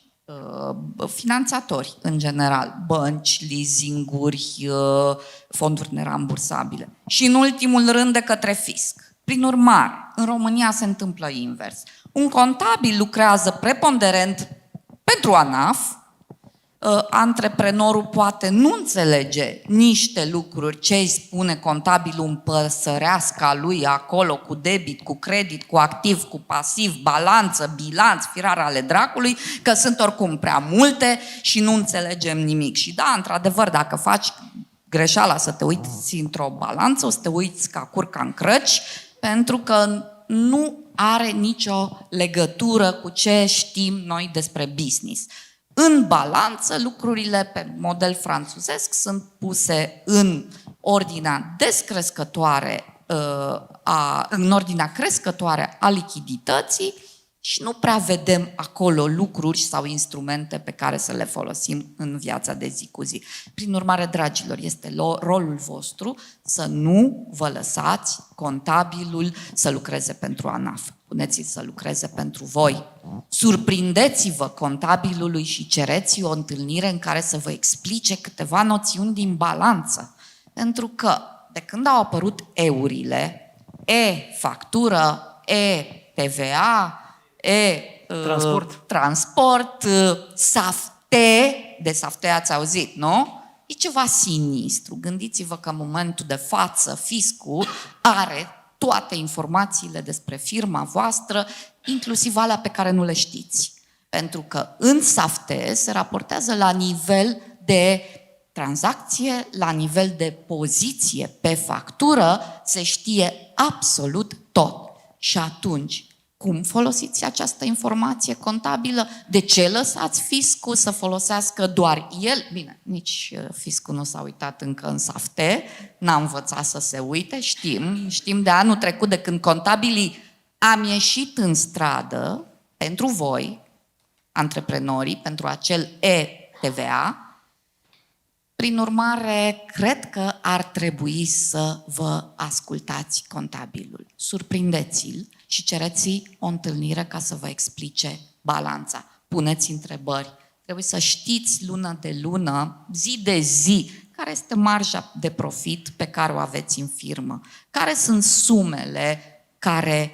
finanțatori în general, bănci, leasinguri, fonduri nerambursabile și în ultimul rând de către fisc. Prin urmare, în România se întâmplă invers. Un contabil lucrează preponderent pentru ANAF, antreprenorul poate nu înțelege niște lucruri, ce îi spune contabilul în păsăreasca lui acolo cu debit, cu credit, cu activ, cu pasiv, balanță, bilanț, firar ale dracului, că sunt oricum prea multe și nu înțelegem nimic. Și da, într-adevăr, dacă faci greșeala să te uiți într-o balanță, o să te uiți ca curca în crăci, pentru că nu are nicio legătură cu ce știm noi despre business. În balanță, lucrurile pe model franțuzesc sunt puse în ordinea descrescătoare, în ordinea crescătoare a lichidității și nu prea vedem acolo lucruri sau instrumente pe care să le folosim în viața de zi cu zi. Prin urmare, dragilor, este rolul vostru să nu vă lăsați contabilul să lucreze pentru ANAF. Puneți-l să lucreze pentru voi. Surprindeți-vă contabilului și cereți o întâlnire în care să vă explice câteva noțiuni din balanță. Pentru că de când au apărut eurile, e-factură, e-TVA, transport, SAFTE, de SAFTE ați auzit, nu? E ceva sinistru. Gândiți-vă că în momentul de față fiscul are toate informațiile despre firma voastră, inclusiv alea pe care nu le știți. Pentru că în SAFTE se raportează la nivel de tranzacție, la nivel de poziție pe factură, se știe absolut tot. Și atunci, cum folosiți această informație contabilă? De ce lăsați fiscul să folosească doar el? Bine, nici fiscul nu s-a uitat încă în SAFTE, n-a învățat să se uite, știm de anul trecut de când contabilii am ieșit în stradă pentru voi, antreprenorii, pentru acel e-TVA. Prin urmare, cred că ar trebui să vă ascultați contabilul. Surprindeți-l și cereți o întâlnire ca să vă explice balanța. Puneți întrebări. Trebuie să știți lună de lună, zi de zi, care este marja de profit pe care o aveți în firmă, care sunt sumele care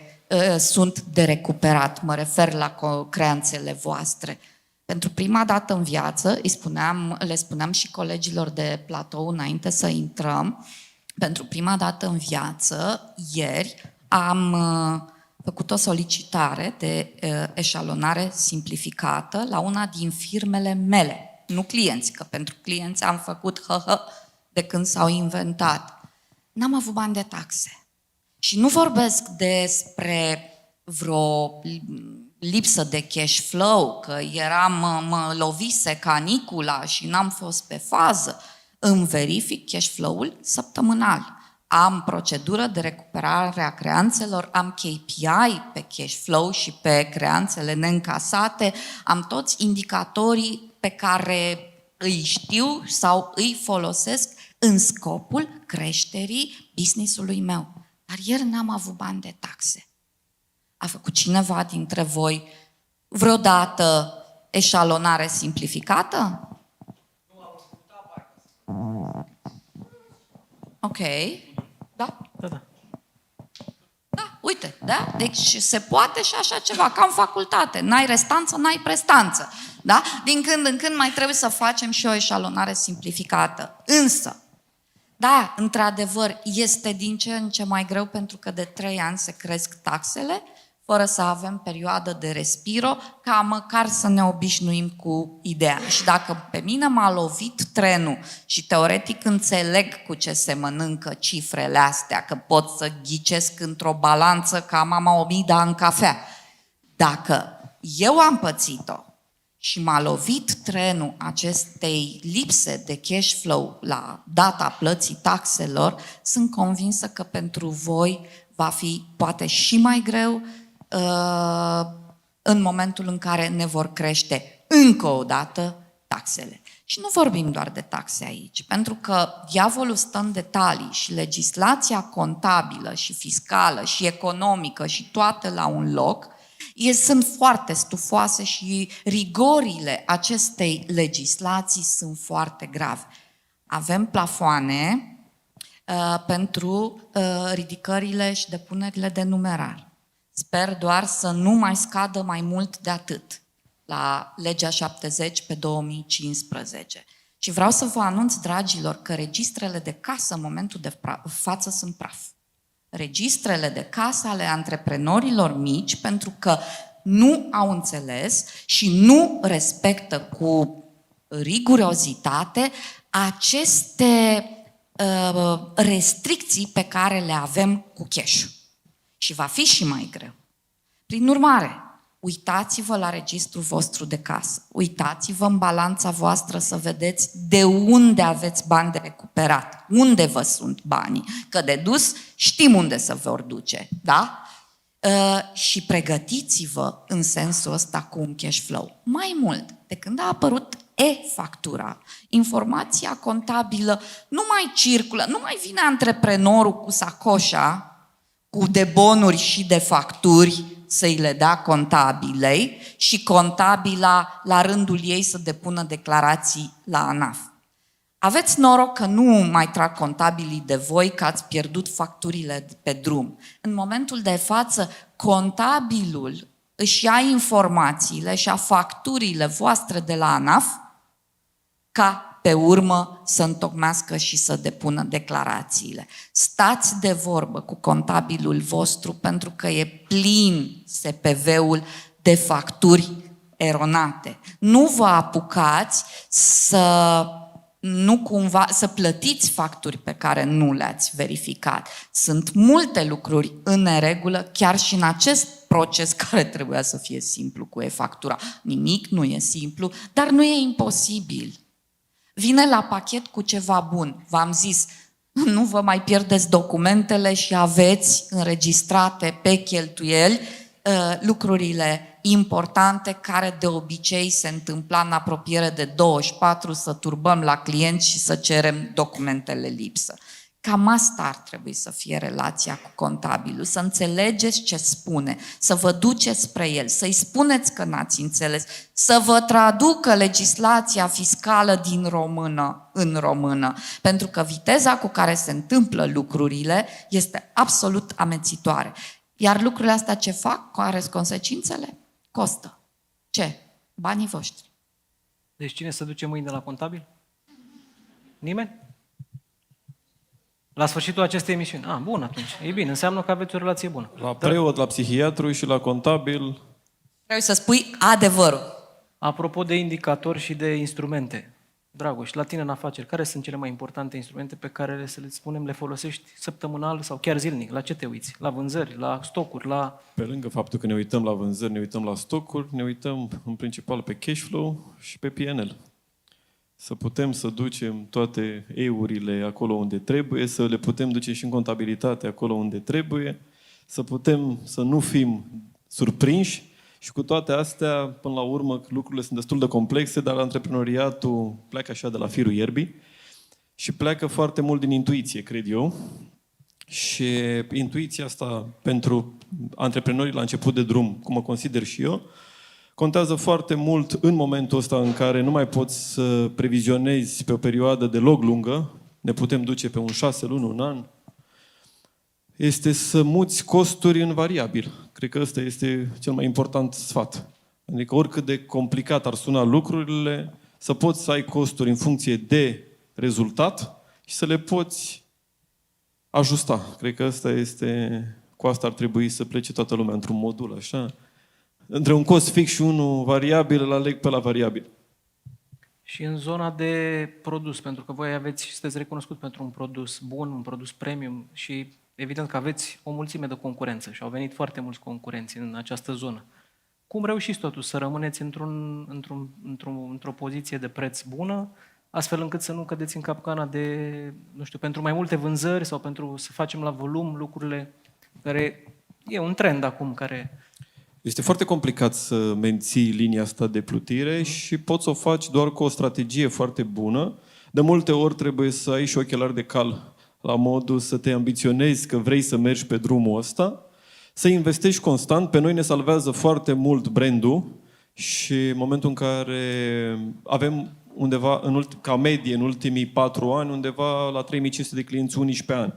sunt de recuperat. Mă refer la creanțele voastre. Pentru prima dată în viață, le spuneam și colegilor de platou înainte să intrăm, pentru prima dată în viață, ieri, am făcut o solicitare de eșalonare simplificată la una din firmele mele, nu clienți, că pentru clienți am făcut de când s-au inventat. N-am avut bani de taxe. Și nu vorbesc despre vreo lipsă de cash flow, că mă lovise canicula și n-am fost pe fază. Îmi verific cash flow-ul săptămânal. Am procedură de recuperare a creanțelor, am KPI pe cash flow și pe creanțele neîncasate, am toți indicatorii pe care îi știu sau îi folosesc în scopul creșterii business-ului meu. Dar ieri n-am avut bani de taxe. A făcut cineva dintre voi vreodată eșalonare simplificată? Ok. Da? Da. Da, uite, da? Deci se poate și așa ceva, ca în facultate. N-ai restanță, n-ai prestanță. Da? Din când în când mai trebuie să facem și o eșalonare simplificată. Însă, da, într-adevăr, este din ce în ce mai greu pentru că de 3 ani se cresc taxele, fără să avem perioadă de respiro, ca măcar să ne obișnuim cu ideea. Și dacă pe mine m-a lovit trenul și teoretic înțeleg cu ce se mănâncă cifrele astea, că pot să ghicesc într-o balanță ca mama Omida în cafea, dacă eu am pățit-o și m-a lovit trenul acestei lipse de cash flow la data plății taxelor, sunt convinsă că pentru voi va fi poate și mai greu în momentul în care ne vor crește încă o dată taxele. Și nu vorbim doar de taxe aici, pentru că diavolul stă în detalii și legislația contabilă și fiscală și economică și toate la un loc sunt foarte stufoase și rigorile acestei legislații sunt foarte grave. Avem plafoane pentru ridicările și depunerile de numerar. Sper doar să nu mai scadă mai mult de atât la legea 70 pe 2015. Și vreau să vă anunț, dragilor, că registrele de casă în momentul de față sunt praf. Registrele de casă ale antreprenorilor mici, pentru că nu au înțeles și nu respectă cu rigurozitate aceste restricții pe care le avem cu cash-ul. Și va fi și mai greu. Prin urmare, uitați-vă la registrul vostru de casă, uitați-vă în balanța voastră să vedeți de unde aveți bani de recuperat, unde vă sunt banii, că de dus știm unde se vor duce, da? Și pregătiți-vă în sensul ăsta cu un cash flow. Mai mult, de când a apărut e-factura, informația contabilă nu mai circulă, nu mai vine antreprenorul cu sacoșa, cu de bonuri și de facturi să-i le dea contabilei și contabila la rândul ei să depună declarații la ANAF. Aveți noroc că nu mai trag contabilii de voi că ați pierdut facturile pe drum. În momentul de față, contabilul își ia informațiile și a facturile voastre de la ANAF ca pe urmă să întocmească și să depună declarațiile. Stați de vorbă cu contabilul vostru pentru că e plin SPV-ul de facturi eronate. Nu vă apucați nu cumva să plătiți facturi pe care nu le-ați verificat. Sunt multe lucruri în neregulă, chiar și în acest proces care trebuia să fie simplu cu e-factura. Nimic nu e simplu, dar nu e imposibil. Vine la pachet cu ceva bun. V-am zis, nu vă mai pierdeți documentele și aveți înregistrate pe cheltuieli lucrurile importante care de obicei se întâmpla în apropiere de 24, să turbăm la client și să cerem documentele lipsă. Cam asta ar trebui să fie relația cu contabilul, să înțelegeți ce spune, să vă duceți spre el, să-i spuneți că n-ați înțeles, să vă traducă legislația fiscală din română în română, pentru că viteza cu care se întâmplă lucrurile este absolut amețitoare. Iar lucrurile astea ce fac, care sunt consecințele? Costă. Ce? Banii voștri. Deci cine se duce mâine la contabil? Nimeni? La sfârșitul acestei emisiuni. Bun atunci. E bine, înseamnă că aveți o relație bună. La preot, la psihiatru și la contabil. Trebuie să spui adevărul. Apropo de indicatori și de instrumente, Dragoș, la tine în afaceri, care sunt cele mai importante instrumente pe care, să le spunem, le folosești săptămânal sau chiar zilnic? La ce te uiți? La vânzări, la stocuri, la... Pe lângă faptul că ne uităm la vânzări, ne uităm la stocuri, ne uităm în principal pe cash flow și pe P&L. Să putem să ducem toate eurile acolo unde trebuie, să le putem duce și în contabilitate acolo unde trebuie, să putem să nu fim surprinși și cu toate astea, până la urmă, lucrurile sunt destul de complexe, dar antreprenoriatul pleacă așa de la firul ierbii și pleacă foarte mult din intuiție, cred eu. Și intuiția asta pentru antreprenorii la început de drum, cum o consider și eu, contează foarte mult în momentul ăsta în care nu mai poți să previzionezi pe o perioadă deloc lungă, ne putem duce pe un 6 luni, un an, este să muți costuri în variabil. Cred că ăsta este cel mai important sfat. Adică oricât de complicat ar suna lucrurile, să poți să ai costuri în funcție de rezultat și să le poți ajusta. Cred că ăsta este, cu asta ar trebui să plece toată lumea într-un modul așa. Între un cost fix și unul variabil, îl aleg pe la variabil. Și în zona de produs, pentru că voi aveți și sunteți recunoscut pentru un produs bun, un produs premium și evident că aveți o mulțime de concurență și au venit foarte mulți concurenți în această zonă. Cum reușiți totuși să rămâneți într-o poziție de preț bună, astfel încât să nu cădeți în capcana de, nu știu, pentru mai multe vânzări sau pentru să facem la volum lucrurile care e un trend acum care... Este foarte complicat să menții linia asta de plutire și poți să o faci doar cu o strategie foarte bună. De multe ori trebuie să ai și ochelari de cal, la modul să te ambiționezi că vrei să mergi pe drumul ăsta, să investești constant. Pe noi ne salvează foarte mult brandul și în momentul în care avem undeva, ca medie, în ultimii 4 ani, undeva la 3500 de clienți unici pe an.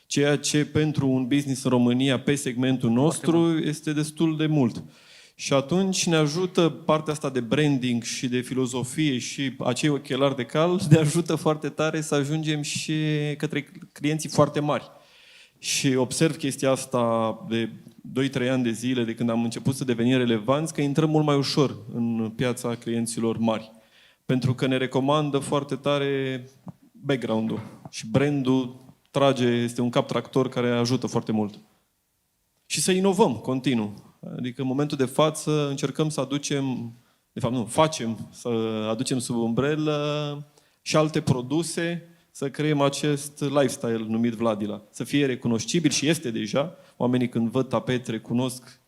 Ceea ce pentru un business în România, pe segmentul nostru, este destul de mult. Și atunci ne ajută partea asta de branding și de filozofie și acei ochelari de cal, ne ajută foarte tare să ajungem și către clienții foarte mari. Și observ chestia asta de 2-3 ani de zile, de când am început să devenim relevanți, că intrăm mult mai ușor în piața clienților mari. Pentru că ne recomandă foarte tare background-ul și brandul trage, este un cap tractor care ajută foarte mult. Și să inovăm continuu. Adică în momentul de față încercăm să aducem, de fapt nu, facem să aducem sub umbrelă și alte produse, să creăm acest lifestyle numit Vladila. Să fie recunoscibil și este deja. Oamenii când văd tapet recunosc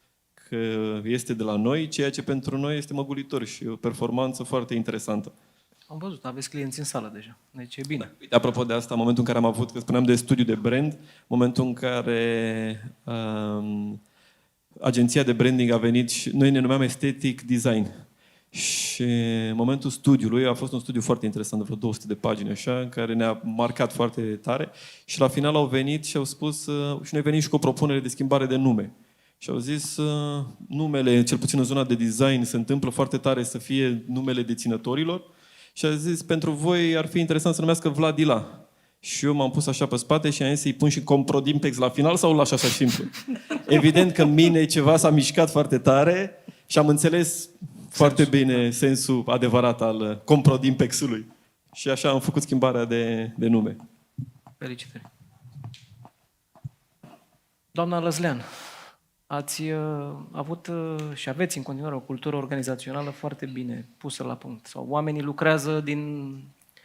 că este de la noi, ceea ce pentru noi este măgulitor și o performanță foarte interesantă. Am văzut, aveți clienți în sală deja, deci e bine. Uite, apropo de asta, în momentul în care am avut, că spuneam de studiu de brand, momentul în care agenția de branding a venit și noi ne numeam Aesthetic Design. Și în momentul studiului, a fost un studiu foarte interesant, de vreo 200 de pagini, așa, în care ne-a marcat foarte tare și la final au venit și au spus, și noi venim și cu o propunere de schimbare de nume. Și au zis, numele, cel puțin în zona de design, se întâmplă foarte tare să fie numele deținătorilor Și a zis, pentru voi ar fi interesant să numească Vladila. Și eu m-am pus așa pe spate și am zis să-i pun și Comprodimpex la final sau lași așa simplu? Evident că în mine ceva s-a mișcat foarte tare și am înțeles foarte bine sensul adevărat al Comprodimpex-ului. Și așa am făcut schimbarea de nume. Felicitări. Doamna Lăzlean, ați avut și aveți în continuare o cultură organizațională foarte bine pusă la punct. Sau oamenii lucrează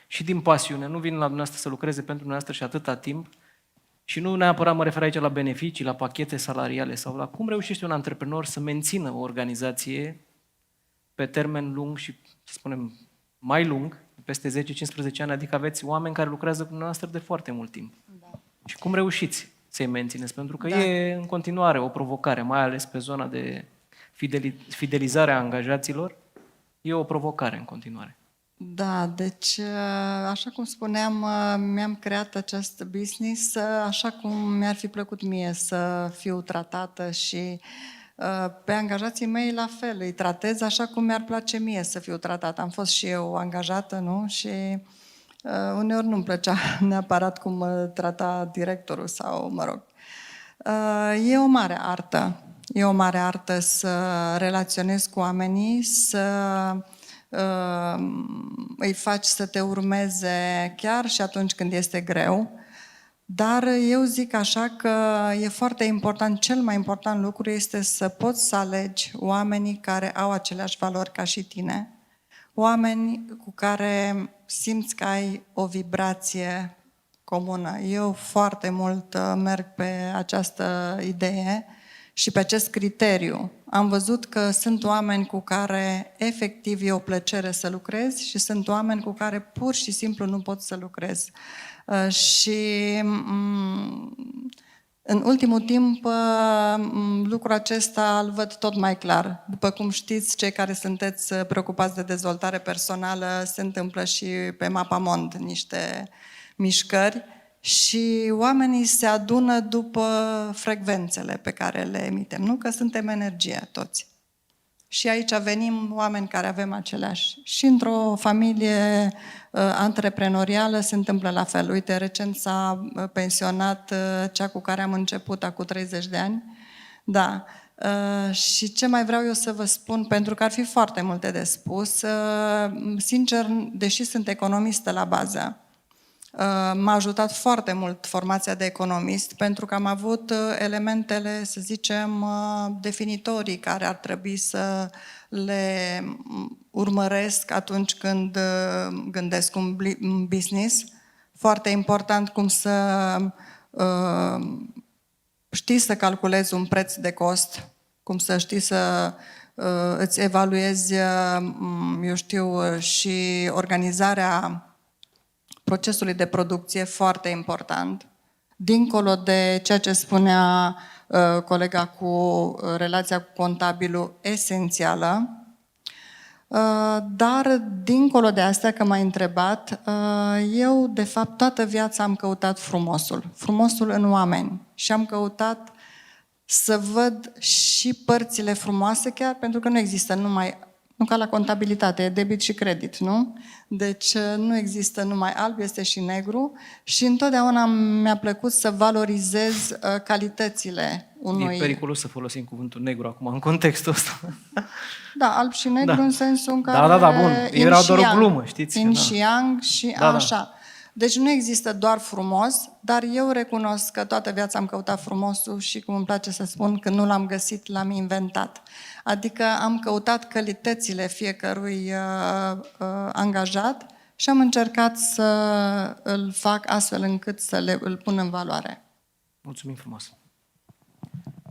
și din pasiune, nu vin la dumneavoastră să lucreze pentru dumneavoastră și atâta timp. Și nu neapărat mă refer aici la beneficii, la pachete salariale sau la cum reușește un antreprenor să mențină o organizație pe termen lung și, să spunem, mai lung, peste 10-15 ani, adică aveți oameni care lucrează cu dumneavoastră de foarte mult timp. Da. Și cum reușiți să-i mențineți? Pentru că e în continuare o provocare, mai ales pe zona de fidelizare a angajaților, e o provocare în continuare. Da, deci, așa cum spuneam, mi-am creat acest business așa cum mi-ar fi plăcut mie să fiu tratată și pe angajații mei la fel, îi tratez așa cum mi-ar place mie să fiu tratată. Am fost și eu angajată, nu? Și uneori nu-mi plăcea neapărat cum mă trata directorul sau, mă rog. E o mare artă. E o mare artă să relaționezi cu oamenii, să îi faci să te urmeze chiar și atunci când este greu. Dar eu zic așa că e foarte important, cel mai important lucru este să poți să alegi oamenii care au aceleași valori ca și tine, oameni cu care simți că ai o vibrație comună. Eu foarte mult merg pe această idee și pe acest criteriu. Am văzut că sunt oameni cu care efectiv e o plăcere să lucrezi și sunt oameni cu care pur și simplu nu pot să lucrez. Și în ultimul timp lucrul acesta îl văd tot mai clar. După cum știți, cei care sunteți preocupați de dezvoltare personală, se întâmplă și pe Mapamond niște mișcări și oamenii se adună după frecvențele pe care le emitem. Nu că suntem energie toți. Și aici venim oameni care avem aceleași. Și într-o familie antreprenorială se întâmplă la fel. Uite, recent s-a pensionat cea cu care am început acum 30 de ani. Da. Și ce mai vreau eu să vă spun, pentru că ar fi foarte multe de spus, sincer, deși sunt economistă la bază, m-a ajutat foarte mult formația de economist, pentru că am avut elementele, să zicem, definitorii care ar trebui să le urmăresc atunci când gândesc un business. Foarte important cum să știi să calculezi un preț de cost, cum să știi să îți evaluezi, eu știu, și organizarea procesului de producție, foarte important. Dincolo de ceea ce spunea colega cu relația cu contabilul, esențială. Dar, dincolo de asta, că m-ai întrebat, eu, de fapt, toată viața am căutat frumosul. Frumosul în oameni. Și am căutat să văd și părțile frumoase, chiar pentru că nu există nu ca la contabilitate, e debit și credit, nu? Deci nu există numai alb, este și negru și întotdeauna mi-a plăcut să valorizez calitățile unui... E periculos să folosim cuvântul negru acum, în contextul ăsta. Da, alb și negru în sensul în care... Da, bun. Era doar o glumă, știți? Yin și yang și așa. Deci nu există doar frumos, dar eu recunosc că toată viața am căutat frumosul și, cum îmi place să spun, când nu l-am găsit, l-am inventat. Adică am căutat calitățile fiecărui angajat și am încercat să îl fac astfel încât să îl pun în valoare. Mulțumim frumos!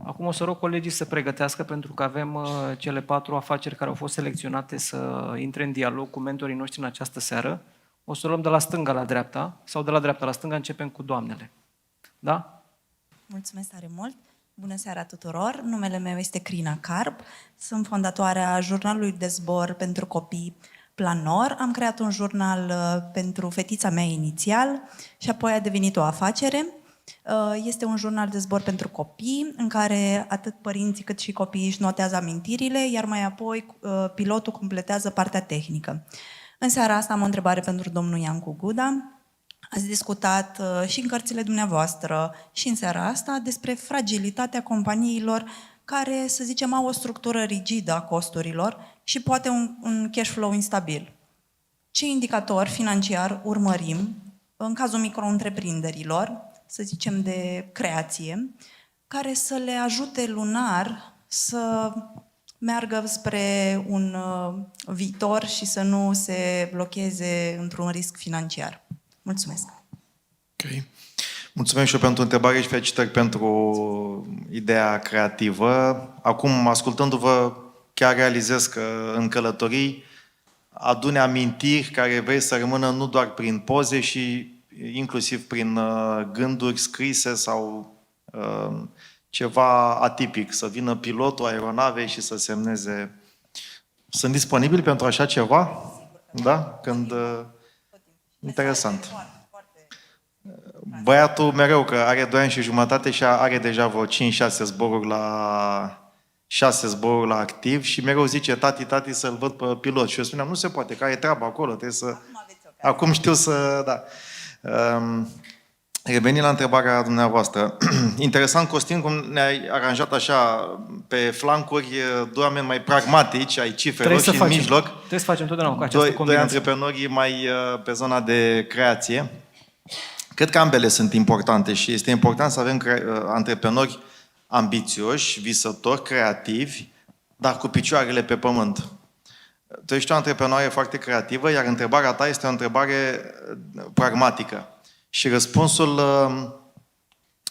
Acum o să rog colegii să pregătească, pentru că avem cele 4 afaceri care au fost selecționate să intre în dialog cu mentorii noștri în această seară. O să luăm de la stânga la dreapta, sau de la dreapta la stânga, începem cu doamnele. Da? Mulțumesc tare mult! Bună seara tuturor! Numele meu este Crina Carp, sunt fondatoarea jurnalului de zbor pentru copii Planor. Am creat un jurnal pentru fetița mea inițial și apoi a devenit o afacere. Este un jurnal de zbor pentru copii, în care atât părinții cât și copiii își notează amintirile, iar mai apoi pilotul completează partea tehnică. În seara asta am o întrebare pentru domnul Iancu Guda. Ați discutat și în cărțile dumneavoastră și în seara asta despre fragilitatea companiilor care, să zicem, au o structură rigidă a costurilor și poate un cash flow instabil. Ce indicator financiar urmărim în cazul micro-întreprinderilor, să zicem de creație, care să le ajute lunar să meargă spre un viitor și să nu se blocheze într-un risc financiar? Mulțumesc! Ok. Mulțumim și eu pentru întrebare și felicitări pentru ideea creativă. Acum, ascultându-vă, chiar realizez că în călătorii adune amintiri care vrei să rămână nu doar prin poze, și inclusiv prin gânduri scrise sau ceva atipic. Să vină pilotul aeronavei și să semneze. Sunt disponibili pentru așa ceva? Da? Când... Interesant. Băiatul mereu, că are 2 ani și jumătate și are deja vreo 5-6 zboruri la 6 zboruri la activ și mereu zice, tati, să-l văd pe pilot. Și eu spuneam, nu se poate, că are treaba acolo, trebuie să... Acum știu să... Da. Revenind la întrebarea dumneavoastră. Interesant, Costin, cum ne-ai aranjat așa pe flancuri 2 oameni mai pragmatici ai cifrelor și în mijloc Trebuie să facem totdeauna cu această 2 combinație. antreprenori mai pe zona de creație. Cred că ambele sunt importante și este important să avem antreprenori ambițioși, visători, creativi, dar cu picioarele pe pământ. Tu ești o antreprenoare foarte creativă, iar întrebarea ta este o întrebare pragmatică. Și răspunsul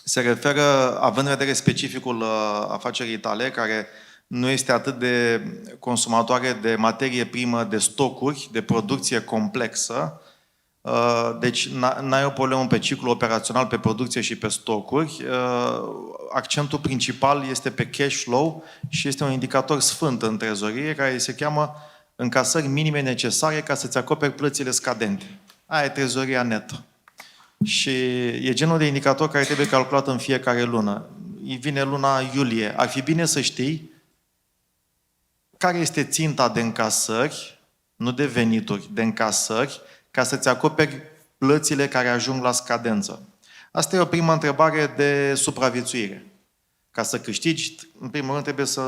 se referă, având în vedere specificul afacerii tale, care nu este atât de consumatoare de materie primă, de stocuri, de producție complexă, deci n-ai o problemă pe ciclu operațional, pe producție și pe stocuri. Accentul principal este pe cash flow și este un indicator sfânt în trezorie care se cheamă încasări minime necesare ca să-ți acoperi plățile scadente. Aia e trezoria netă. Și e genul de indicator care trebuie calculat în fiecare lună. Îi vine luna iulie. Ar fi bine să știi care este ținta de încasări, nu de venituri, de încasări, ca să-ți acoperi plățile care ajung la scadență. Asta e o primă întrebare de supraviețuire. Ca să câștigi, în primul rând trebuie să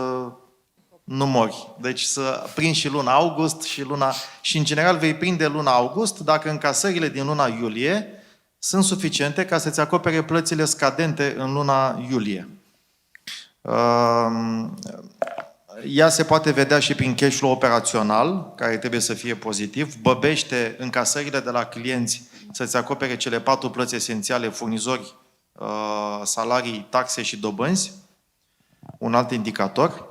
nu mori. Deci să prinzi și luna august și în general vei prinde luna august dacă încasările din luna iulie sunt suficiente ca să-ți acopere plățile scadente în luna iulie. Ea se poate vedea și prin cash flow operațional, care trebuie să fie pozitiv. Băbește încasările de la clienți să-ți acopere cele 4 plăți esențiale, furnizori, salarii, taxe și dobânzi. Un alt indicator.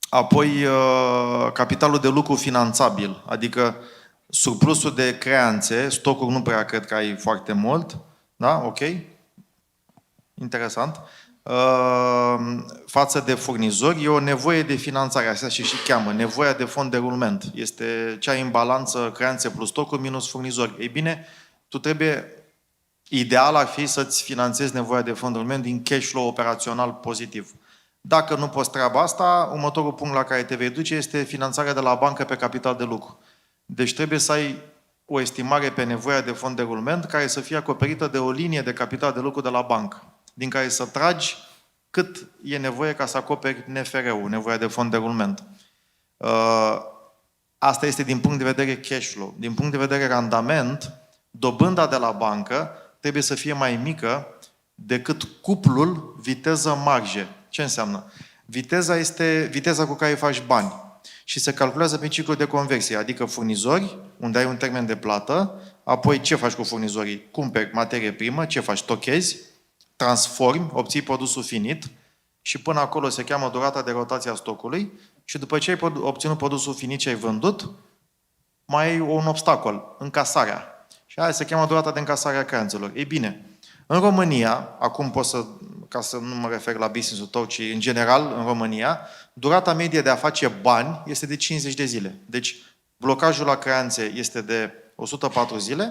Apoi, capitalul de lucru finanțabil, adică surplusul de creanțe, stocuri nu prea cred că ai foarte mult. Da? Ok? Interesant. Față de furnizori, e o nevoie de finanțare. Asta și cheamă, nevoia de fond de rulment. Este ce ai în balanță, creanțe plus stocuri minus furnizori. Ei bine, tu trebuie, ideal ar fi să-ți finanțezi nevoia de fond de rulment din cash flow operațional pozitiv. Dacă nu poți treaba asta, următorul punct la care te vei duce este finanțarea de la bancă pe capital de lucru. Deci trebuie să ai o estimare pe nevoia de fond de rulment care să fie acoperită de o linie de capital de lucru de la bancă, din care să tragi cât e nevoie ca să acoperi NFR-ul, nevoia de fond de rulment. Asta este din punct de vedere cash flow. Din punct de vedere randament, dobânda de la bancă trebuie să fie mai mică decât cuplul viteză-marge. Ce înseamnă? Viteza este viteza cu care faci bani și se calculează pe ciclu de conversie, adică furnizori, unde ai un termen de plată, apoi ce faci cu furnizorii? Cumperi materie primă, ce faci? Stochezi, transformi, obții produsul finit și până acolo se cheamă durata de rotație a stocului și după ce ai obținut produsul finit și ai vândut, mai ai un obstacol, încasarea. Și aia se cheamă durata de încasare a creanțelor. Ei bine, în România, acum pot să, ca să nu mă refer la business-ul tău, ci în general, în România, durata medie de a face bani este de 50 de zile. Deci, blocajul la creanțe este de 104 zile,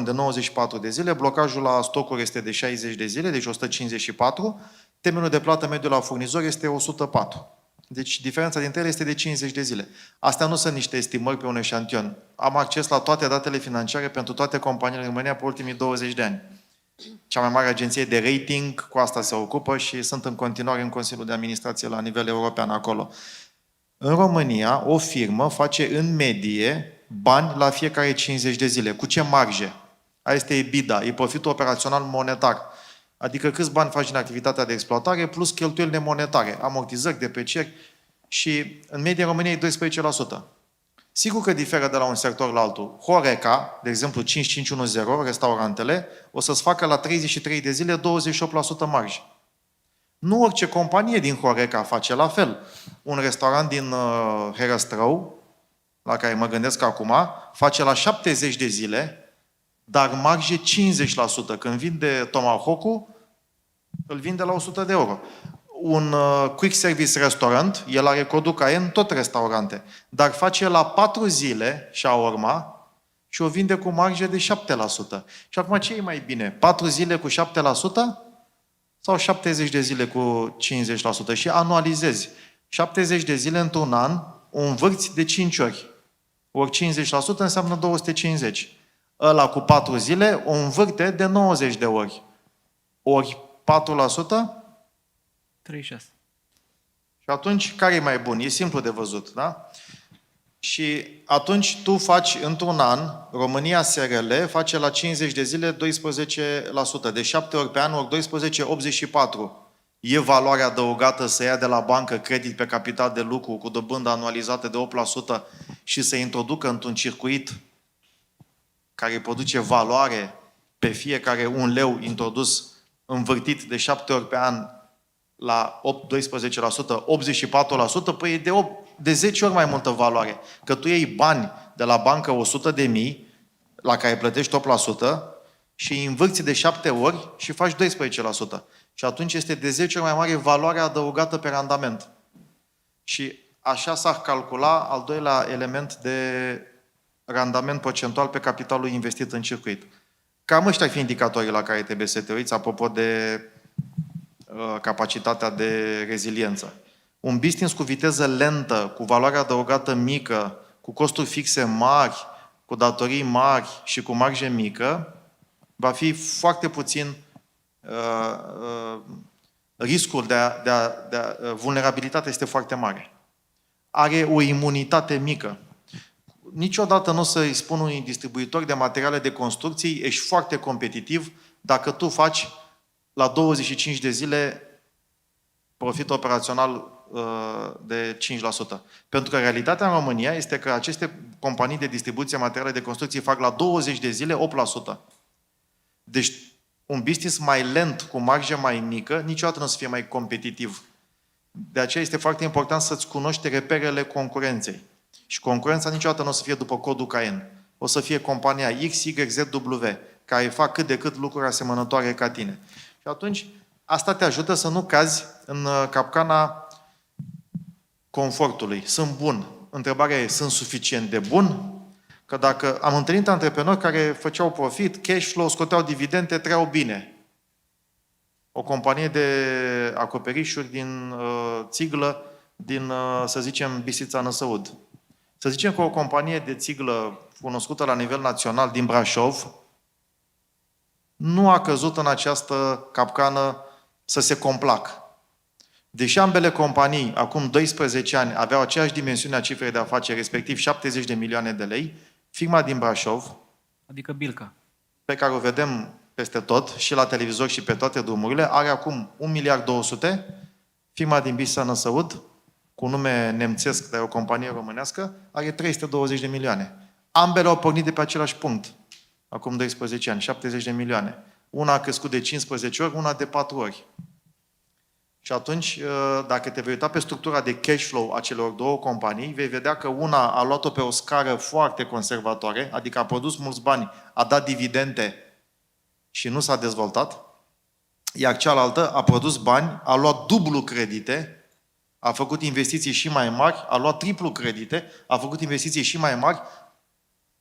de 94 de zile, blocajul la stocuri este de 60 de zile, deci 154, termenul de plată mediu la furnizor este 104. Deci diferența dintre ele este de 50 de zile. Astea nu sunt niște estimări pe un eșantion. Am acces la toate datele financiare pentru toate companiile în România pe ultimii 20 de ani. Cea mai mare agenție de rating cu asta se ocupă și sunt în continuare în Consiliul de Administrație la nivel european acolo. În România, o firmă face în medie bani la fiecare 50 de zile. Cu ce marge? Aia este EBITDA, e profitul operațional monetar. Adică câți bani faci din activitatea de exploatare plus cheltuielile monetare, amortizări, deprecieri și în medie în România e 12%. Sigur că diferă de la un sector la altul. Horeca, de exemplu 5510, restaurantele, o să-ți facă la 33 de zile 28% marjă. Nu orice companie din Horeca face la fel. Un restaurant din Herăstrău, la care mă gândesc acum, face la 70 de zile, dar marge 50%. Când vinde Tomahawk-ul, îl vinde la 100 de euro. Un quick service restaurant, el are codul ca în tot restaurante, dar face la 4 zile shawarma și o vinde cu marge de 7%. Și acum ce e mai bine? 4 zile cu 7% sau 70 de zile cu 50%? Și anualizezi. 70 de zile într-un an, o învârți de 5 ori. Ori 50% înseamnă 250. Ăla cu 4 zile o învârte de 90 de ori. Ori 4%? 36. Și atunci, care e mai bun? E simplu de văzut, da? Și atunci tu faci într-un an, România SRL face la 50 de zile 12%. De 7 ori pe an, ori 12, 84. E valoarea adăugată să ia de la bancă credit pe capital de lucru cu dobândă anualizată de 8% și să introducă într-un circuit care produce valoare pe fiecare un leu introdus, învârtit de 7 ori pe an la 12%, 84%, păi e de 10 ori mai multă valoare. Că tu iei bani de la bancă 100.000, la care plătești 8%, și îi învârți de 7 ori și faci 12%. Și atunci este de 10 ori mai mare valoarea adăugată pe randament. Și așa s-ar calcula al doilea element de randament procentual pe capitalul investit în circuit. Cam ăștia ar fi indicatorii la care trebuie să te uiți, apropo de capacitatea de reziliență. Un business cu viteză lentă, cu valoare adăugată mică, cu costuri fixe mari, cu datorii mari și cu marge mică, va fi foarte puțin riscul vulnerabilitatea este foarte mare. Are o imunitate mică. Niciodată nu o să-i spun unui distribuitor de materiale de construcții, ești foarte competitiv dacă tu faci la 25 de zile profit operațional de 5%. Pentru că realitatea în România este că aceste companii de distribuție materiale de construcții fac la 20 de zile 8%. Deci un business mai lent, cu marjă mai mică, niciodată nu o să fie mai competitiv. De aceea este foarte important să-ți cunoști reperele concurenței. Și concurența niciodată nu o să fie după codul KN. O să fie compania X, Y, Z, W, care fac cât de cât lucruri asemănătoare ca tine. Și atunci, asta te ajută să nu cazi în capcana confortului. Sunt bun. Întrebarea e, sunt suficient de bun? Că dacă am întâlnit antreprenori care făceau profit, cash flow, scoteau dividende, trăiau bine. O companie de acoperișuri din țiglă, din, să zicem, Bistrița Năsăud. Să zicem că o companie de țiglă cunoscută la nivel național din Brașov nu a căzut în această capcană să se complacă. Deși ambele companii, acum 12 ani, aveau aceeași dimensiune a cifrei de afaceri, respectiv 70 de milioane de lei, firma din Brașov, Adică Bilca. pe care o vedem peste tot, și la televizor și pe toate drumurile, are acum 1 miliard 200, firma din Bistrița Năsăud, cu nume nemțesc, dar e o companie românească, are 320 de milioane. Ambele au pornit de pe același punct, acum 12 ani, 70 de milioane. Una a crescut de 15 ori, una de 4 ori. Și atunci, dacă te vei uita pe structura de cash flow a celor două companii, vei vedea că una a luat-o pe o scară foarte conservatoare, adică a produs mulți bani, a dat dividende și nu s-a dezvoltat, iar cealaltă a produs bani, a luat dublu credite, a făcut investiții și mai mari, a luat triplu credite, a făcut investiții și mai mari,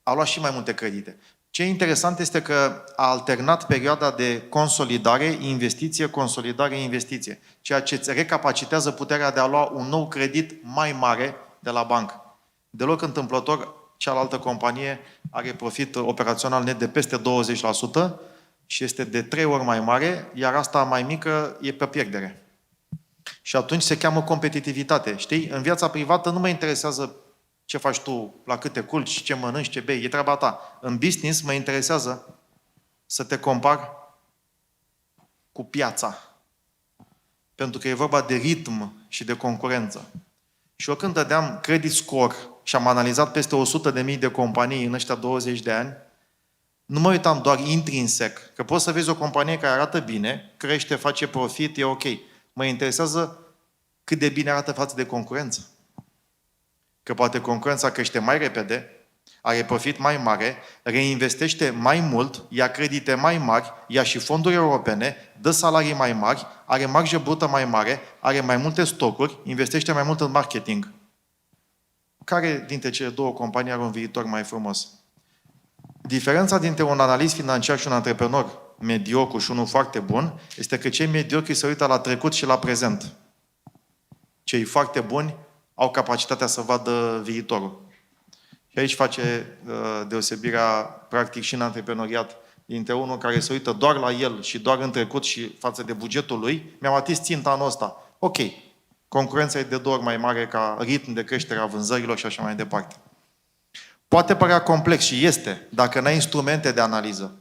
a luat și mai multe credite. Ce e interesant este că a alternat perioada de consolidare, investiție, consolidare, investiție, ceea ce îți recapacitează puterea de a lua un nou credit mai mare de la bancă. Deloc întâmplător, cealaltă companie are profit operațional net de peste 20% și este de 3 ori mai mare, iar asta mai mică e pe pierdere. Și atunci se cheamă competitivitate. Știi? În viața privată nu mă interesează ce faci tu, la câte culci, ce mănânci, ce bei, e treaba ta. În business mă interesează să te compar cu piața. Pentru că e vorba de ritm și de concurență. Și eu când dădeam credit score și am analizat peste 100.000 de companii în ăștia 20 de ani, nu mă uitam doar intrinsec, că poți să vezi o companie care arată bine, crește, face profit, e ok. Mă interesează cât de bine arată față de concurență. Că poate concurența crește mai repede, are profit mai mare, reinvestește mai mult, ia credite mai mari, ia și fonduri europene, dă salarii mai mari, are marjă brută mai mare, are mai multe stocuri, investește mai mult în marketing. Care dintre cele două companii are un viitor mai frumos? Diferența dintre un analist financiar și un antreprenor mediocru și unul foarte bun este că cei mediocri se uită la trecut și la prezent. Cei foarte buni au capacitatea să vadă viitorul. Și aici face deosebirea, practic, și în antreprenoriat, dintre unul care se uită doar la el și doar în trecut și față de bugetul lui. Mi-am atins ținta anul ăsta. Ok, concurența e de 2 ori mai mare ca ritm de creștere a vânzărilor și așa mai departe. Poate părea complex și este, dacă n-ai instrumente de analiză.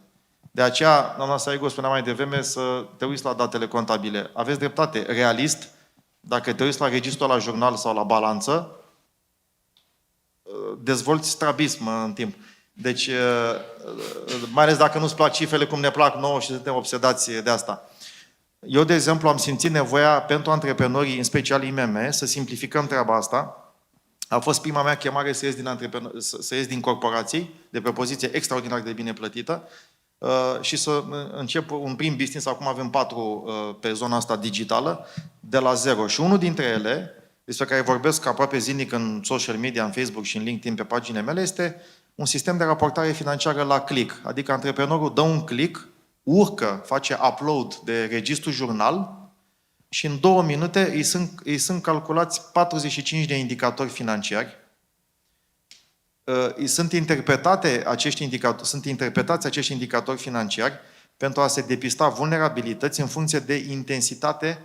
De aceea, doamna Saigo spunea mai devreme să te uiți la datele contabile. Aveți dreptate, realist, dacă te uiți la registrul la jurnal sau la balanță, dezvolți strabism în timp. Deci, mai ales dacă nu-ți plac cifrele cum ne plac nouă și suntem obsedați de asta. Eu, de exemplu, am simțit nevoia pentru antreprenorii, în special IMM, să simplificăm treaba asta. A fost prima mea chemare să ies din corporații, de pe o poziție extraordinar de bine plătită, și să încep un prim business, acum avem 4 pe zona asta digitală, de la zero. Și unul dintre ele, despre care vorbesc aproape zilnic în social media, în Facebook și în LinkedIn pe paginile mele, este un sistem de raportare financiară la click. Adică antreprenorul dă un click, urcă, face upload de registru jurnal și în 2 minute îi sunt calculați 45 de indicatori financiari. Sunt interpretați acești indicatori financiari pentru a se depista vulnerabilități în funcție de intensitate,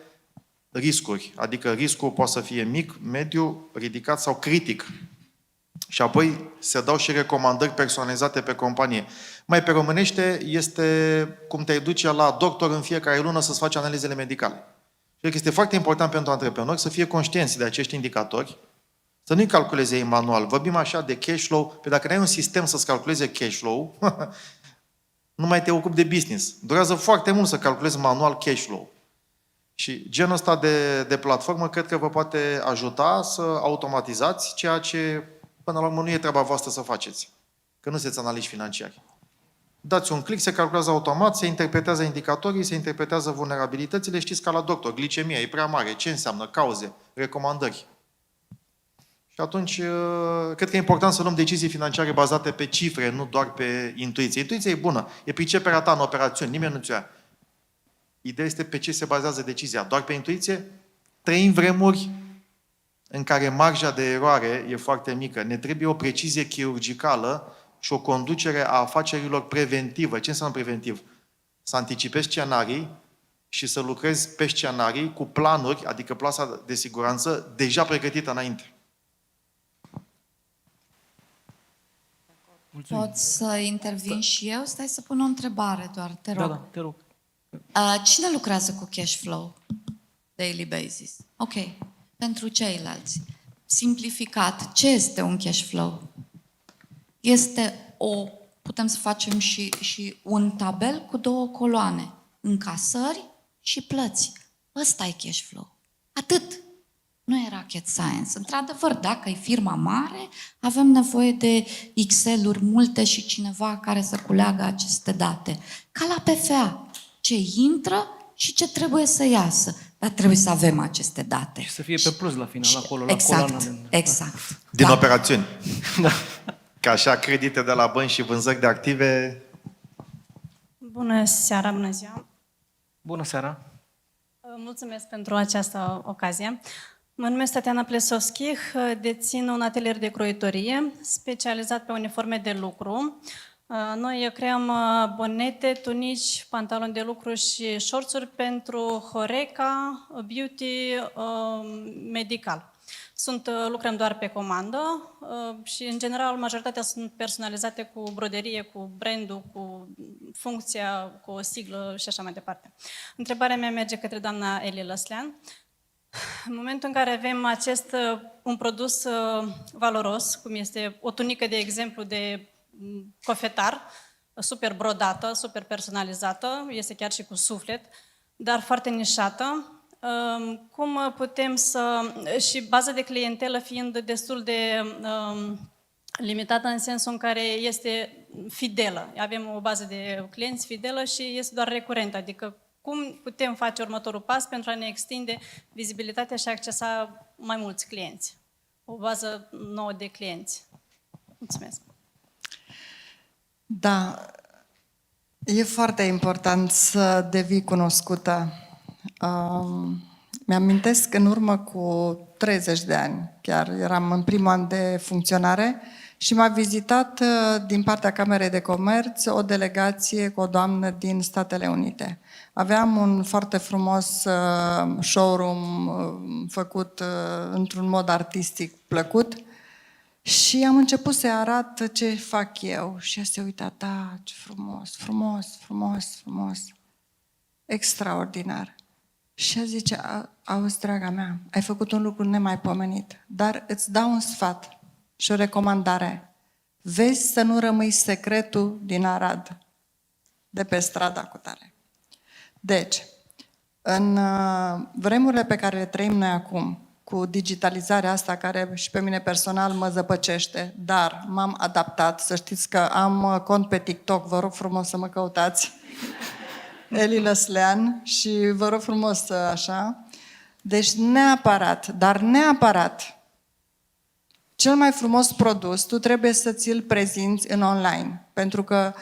riscuri. Adică riscul poate să fie mic, mediu, ridicat sau critic. Și apoi se dau și recomandări personalizate pe companie. Mai pe românește este cum te duce la doctor în fiecare lună să-ți faci analizele medicale. Și cred că este foarte important pentru antreprenori să fie conștienți de acești indicatori, să nu-i calculeze ei manual. Vorbim așa de cash flow, pe dacă nu ai un sistem să-ți calculeze cash flow, nu mai te ocupi de business. Durează foarte mult să calculezi manual cash flow. Și genul ăsta de platformă cred că vă poate ajuta să automatizați ceea ce până la urmă nu e treaba voastră să faceți. Că nu sunteți analiști financiari. Dați un click, se calculează automat, se interpretează indicatorii, se interpretează vulnerabilitățile, știți ca la doctor, glicemia e prea mare, ce înseamnă, cauze, recomandări. Și atunci, cred că e important să luăm decizii financiare bazate pe cifre, nu doar pe intuiție. Intuiția e bună, e priceperea ta în operațiuni, nimeni nu ți-o ia. Ideea este pe ce se bazează decizia. Doar pe intuiție? Trăim vremuri în care marja de eroare e foarte mică. Ne trebuie o precizie chirurgicală și o conducere a afacerilor preventivă. Ce înseamnă preventiv? Să anticipezi scenarii și să lucrezi pe scenarii cu planuri, adică plasa de siguranță, deja pregătită înainte. Mulțumim. Pot să intervin și eu? Stai să pun o întrebare doar, te rog. Da, te rog. Cine lucrează cu cash flow? Daily basis. Ok. Pentru ceilalți. Simplificat, ce este un cash flow? Este putem să facem și un tabel cu 2 coloane. Încasări și plăți. Ăsta e cash flow. Atât. Nu e rocket science. Într-adevăr, dacă e firma mare, avem nevoie de Excel-uri multe și cineva care să culeagă aceste date. Ca la PFA. Ce intră și ce trebuie să iasă. Dar trebuie să avem aceste date. Și să fie pe plus la final, acolo, la exact, coloană. exact. Din Da. operațiuni. Da. Că așa, credite de la bănci și vânzări de active. Bună seara, bună ziua! Bună seara! Mulțumesc pentru această ocazie. Mă numesc Tatiana Plesovski, dețin un atelier de croitorie specializat pe uniforme de lucru. Noi creăm bonete, tunici, pantaloni de lucru și șorțuri pentru Horeca, beauty, medical. Lucrăm doar pe comandă și, în general, majoritatea sunt personalizate cu broderie, cu brandul, cu funcția, cu o siglă și așa mai departe. Întrebarea mea merge către doamna Eli Lăslean. În momentul în care avem un produs valoros, cum este o tunică, de exemplu, de cofetar, super brodată, super personalizată, este chiar și cu suflet, dar foarte nișată, cum putem și baza de clientelă fiind destul de limitată în sensul în care este fidelă. Avem o bază de clienți fidelă și este doar recurentă, adică cum putem face următorul pas pentru a ne extinde vizibilitatea și a accesa mai mulți clienți? O bază nouă de clienți. Mulțumesc! Da, e foarte important să devii cunoscută. Mi-amintesc în urmă cu 30 de ani, chiar eram în primul an de funcționare și m-a vizitat din partea Camerei de Comerț o delegație cu o doamnă din Statele Unite. Aveam un foarte frumos showroom făcut într-un mod artistic plăcut și am început să-i arăt ce fac eu și ea se uita, da, ce frumos, frumos, frumos, frumos, extraordinar. Și ea zice, auzi, draga mea, ai făcut un lucru nemaipomenit, dar îți dau un sfat și o recomandare. Vezi să nu rămâi secretul din Arad, de pe strada cu tare. Deci, în vremurile pe care le trăim noi acum, cu digitalizarea asta care și pe mine personal mă zăpăcește, dar m-am adaptat, să știți că am cont pe TikTok, vă rog frumos să mă căutați, Eli Lăslean, și vă rog frumos așa. Deci neapărat, dar neapărat, cel mai frumos produs tu trebuie să ți-l prezinți în online, pentru că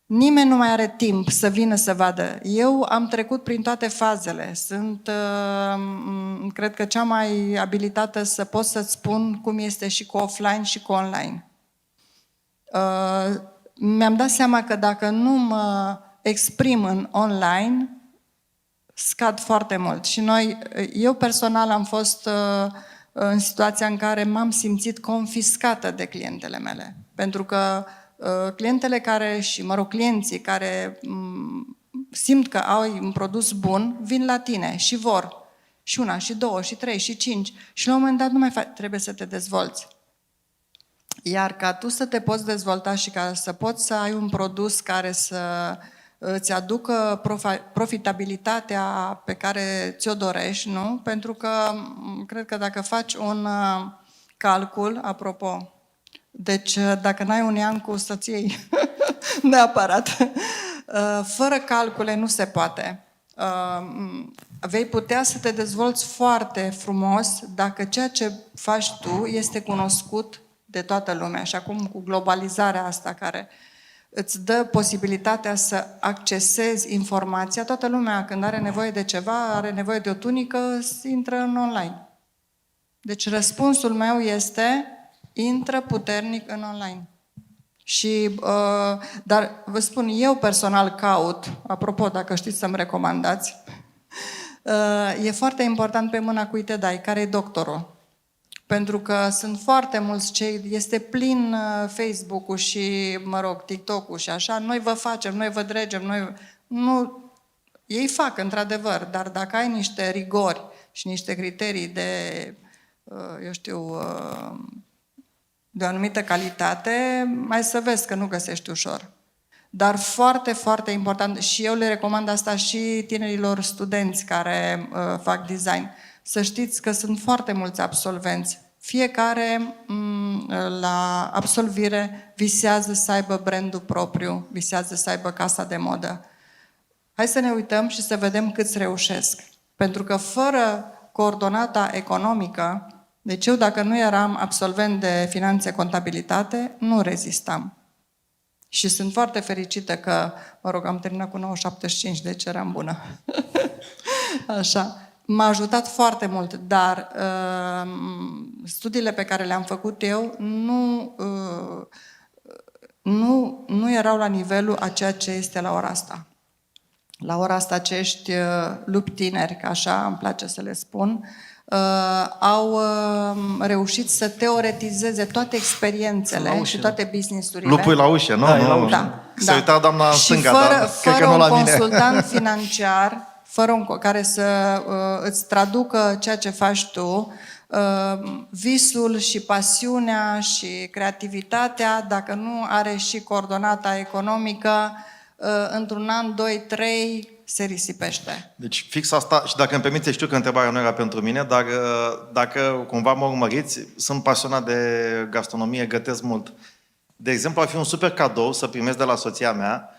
nimeni nu mai are timp să vină să vadă. Eu am trecut prin toate fazele. Sunt, cred că, cea mai abilitată să pot să-ți spun cum este și cu offline și cu online. Mi-am dat seama că dacă nu mă exprim în online, scad foarte mult. Și eu personal am fost în situația în care m-am simțit confiscată de clientele mele. Pentru că clientele clienții care simt că au un produs bun, vin la tine și vor. Și una, și două, și trei, și cinci. Și la un moment dat nu mai faci, trebuie să te dezvolți. Iar ca tu să te poți dezvolta și ca să poți să ai un produs care să îți aducă profitabilitatea pe care ți-o dorești, nu? Pentru că cred că dacă faci un calcul, apropo, deci dacă n-ai un Iancu să-ți iei neapărat, fără calcule nu se poate. Vei putea să te dezvolți foarte frumos dacă ceea ce faci tu este cunoscut de toată lumea, și acum cu globalizarea asta care îți dă posibilitatea să accesezi informația. Toată lumea, când are nevoie de ceva, are nevoie de o tunică, intră în online. Deci răspunsul meu este, intră puternic în online. Dar vă spun, eu personal caut, apropo, dacă știți să-mi recomandați, e foarte important pe mâna cui te dai, care e doctorul. Pentru că sunt foarte mulți este plin Facebook-ul și, TikTok-ul și așa, noi vă facem, noi vă dregem, ei fac, într-adevăr, dar dacă ai niște rigori și niște criterii de o anumită calitate, mai să vezi că nu găsești ușor. Dar foarte, foarte important, și eu le recomand asta și tinerilor studenți care fac design, să știți că sunt foarte mulți absolvenți. Fiecare la absolvire visează să aibă brandul propriu, visează să aibă casa de modă. Hai să ne uităm și să vedem câți reușesc. Pentru că fără coordonata economică, Deci eu, dacă nu eram absolvent de finanțe contabilitate, nu rezistam. Și sunt foarte fericită că, mă rog, am terminat cu 9,75, deci eram bună. Așa. M-a ajutat foarte mult, dar studiile pe care le-am făcut eu nu erau la nivelul a ceea ce este la ora asta. La ora asta acești lupi tineri, că așa îmi place să le spun, au reușit să teoretizeze toate experiențele și toate business-urile. Lupul la ușă, nu? Da, Se uita doamna în și stânga, fără, dar cred că fără nu la un mine. consultant financiar, care să îți traducă ceea ce faci tu, visul și pasiunea și creativitatea, dacă nu are și coordonata economică, într-un an, 2, 3, se risipește. Deci fix asta, și dacă îmi permite, știu că întrebarea nu era pentru mine, dar dacă cumva mă urmăriți, sunt pasionat de gastronomie, gătesc mult. De exemplu, ar fi un super cadou să primesc de la soția mea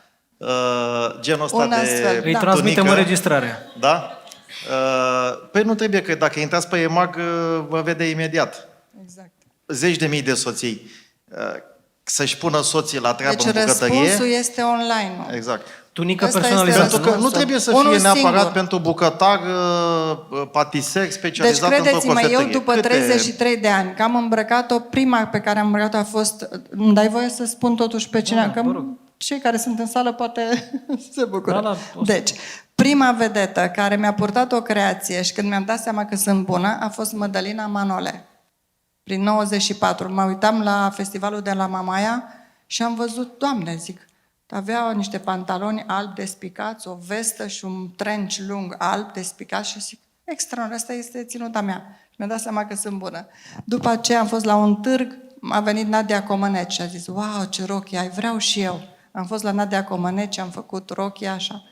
genul ăsta Un astfel, de Îi da. transmitem tunică. înregistrarea. Da? Păi nu trebuie, că dacă intrați pe EMAG, vă vede imediat. Exact. Zeci de mii de soții să-și pună soții la treabă Deci în bucătărie. răspunsul este online. Nu? Exact. Tunică Ăsta este personalizată. Pentru că nu răspunsul. trebuie să Unul fie neapărat singur. pentru bucătar, patiser, Deci specializat într-o credeți-mă, cofetărie. eu după 33 de ani, că am îmbrăcat-o, prima pe care am îmbrăcat-o a fost, îmi dai voie să spun totuși pe cine, Da, că vă rog. cei care sunt în sală poate se bucură. Da, o să- Deci, prima vedetă care mi-a purtat o creație și când mi-am dat seama că sunt bună, a fost Mădălina Manole. Prin 94. Mă uitam la festivalul de la Mamaia și am văzut, Doamne, zic, avea niște pantaloni albi despicați, o vestă și un trench lung alb despicat și zic, extraordinar, asta este ținuta mea. Și mi-am dat seama că sunt bună. După aceea am fost la un târg, a venit Nadia Comăneci și a zis, wow, ce rochie ai, vreau și eu. Am fost la Nadia Comăneci, am făcut rochie așa.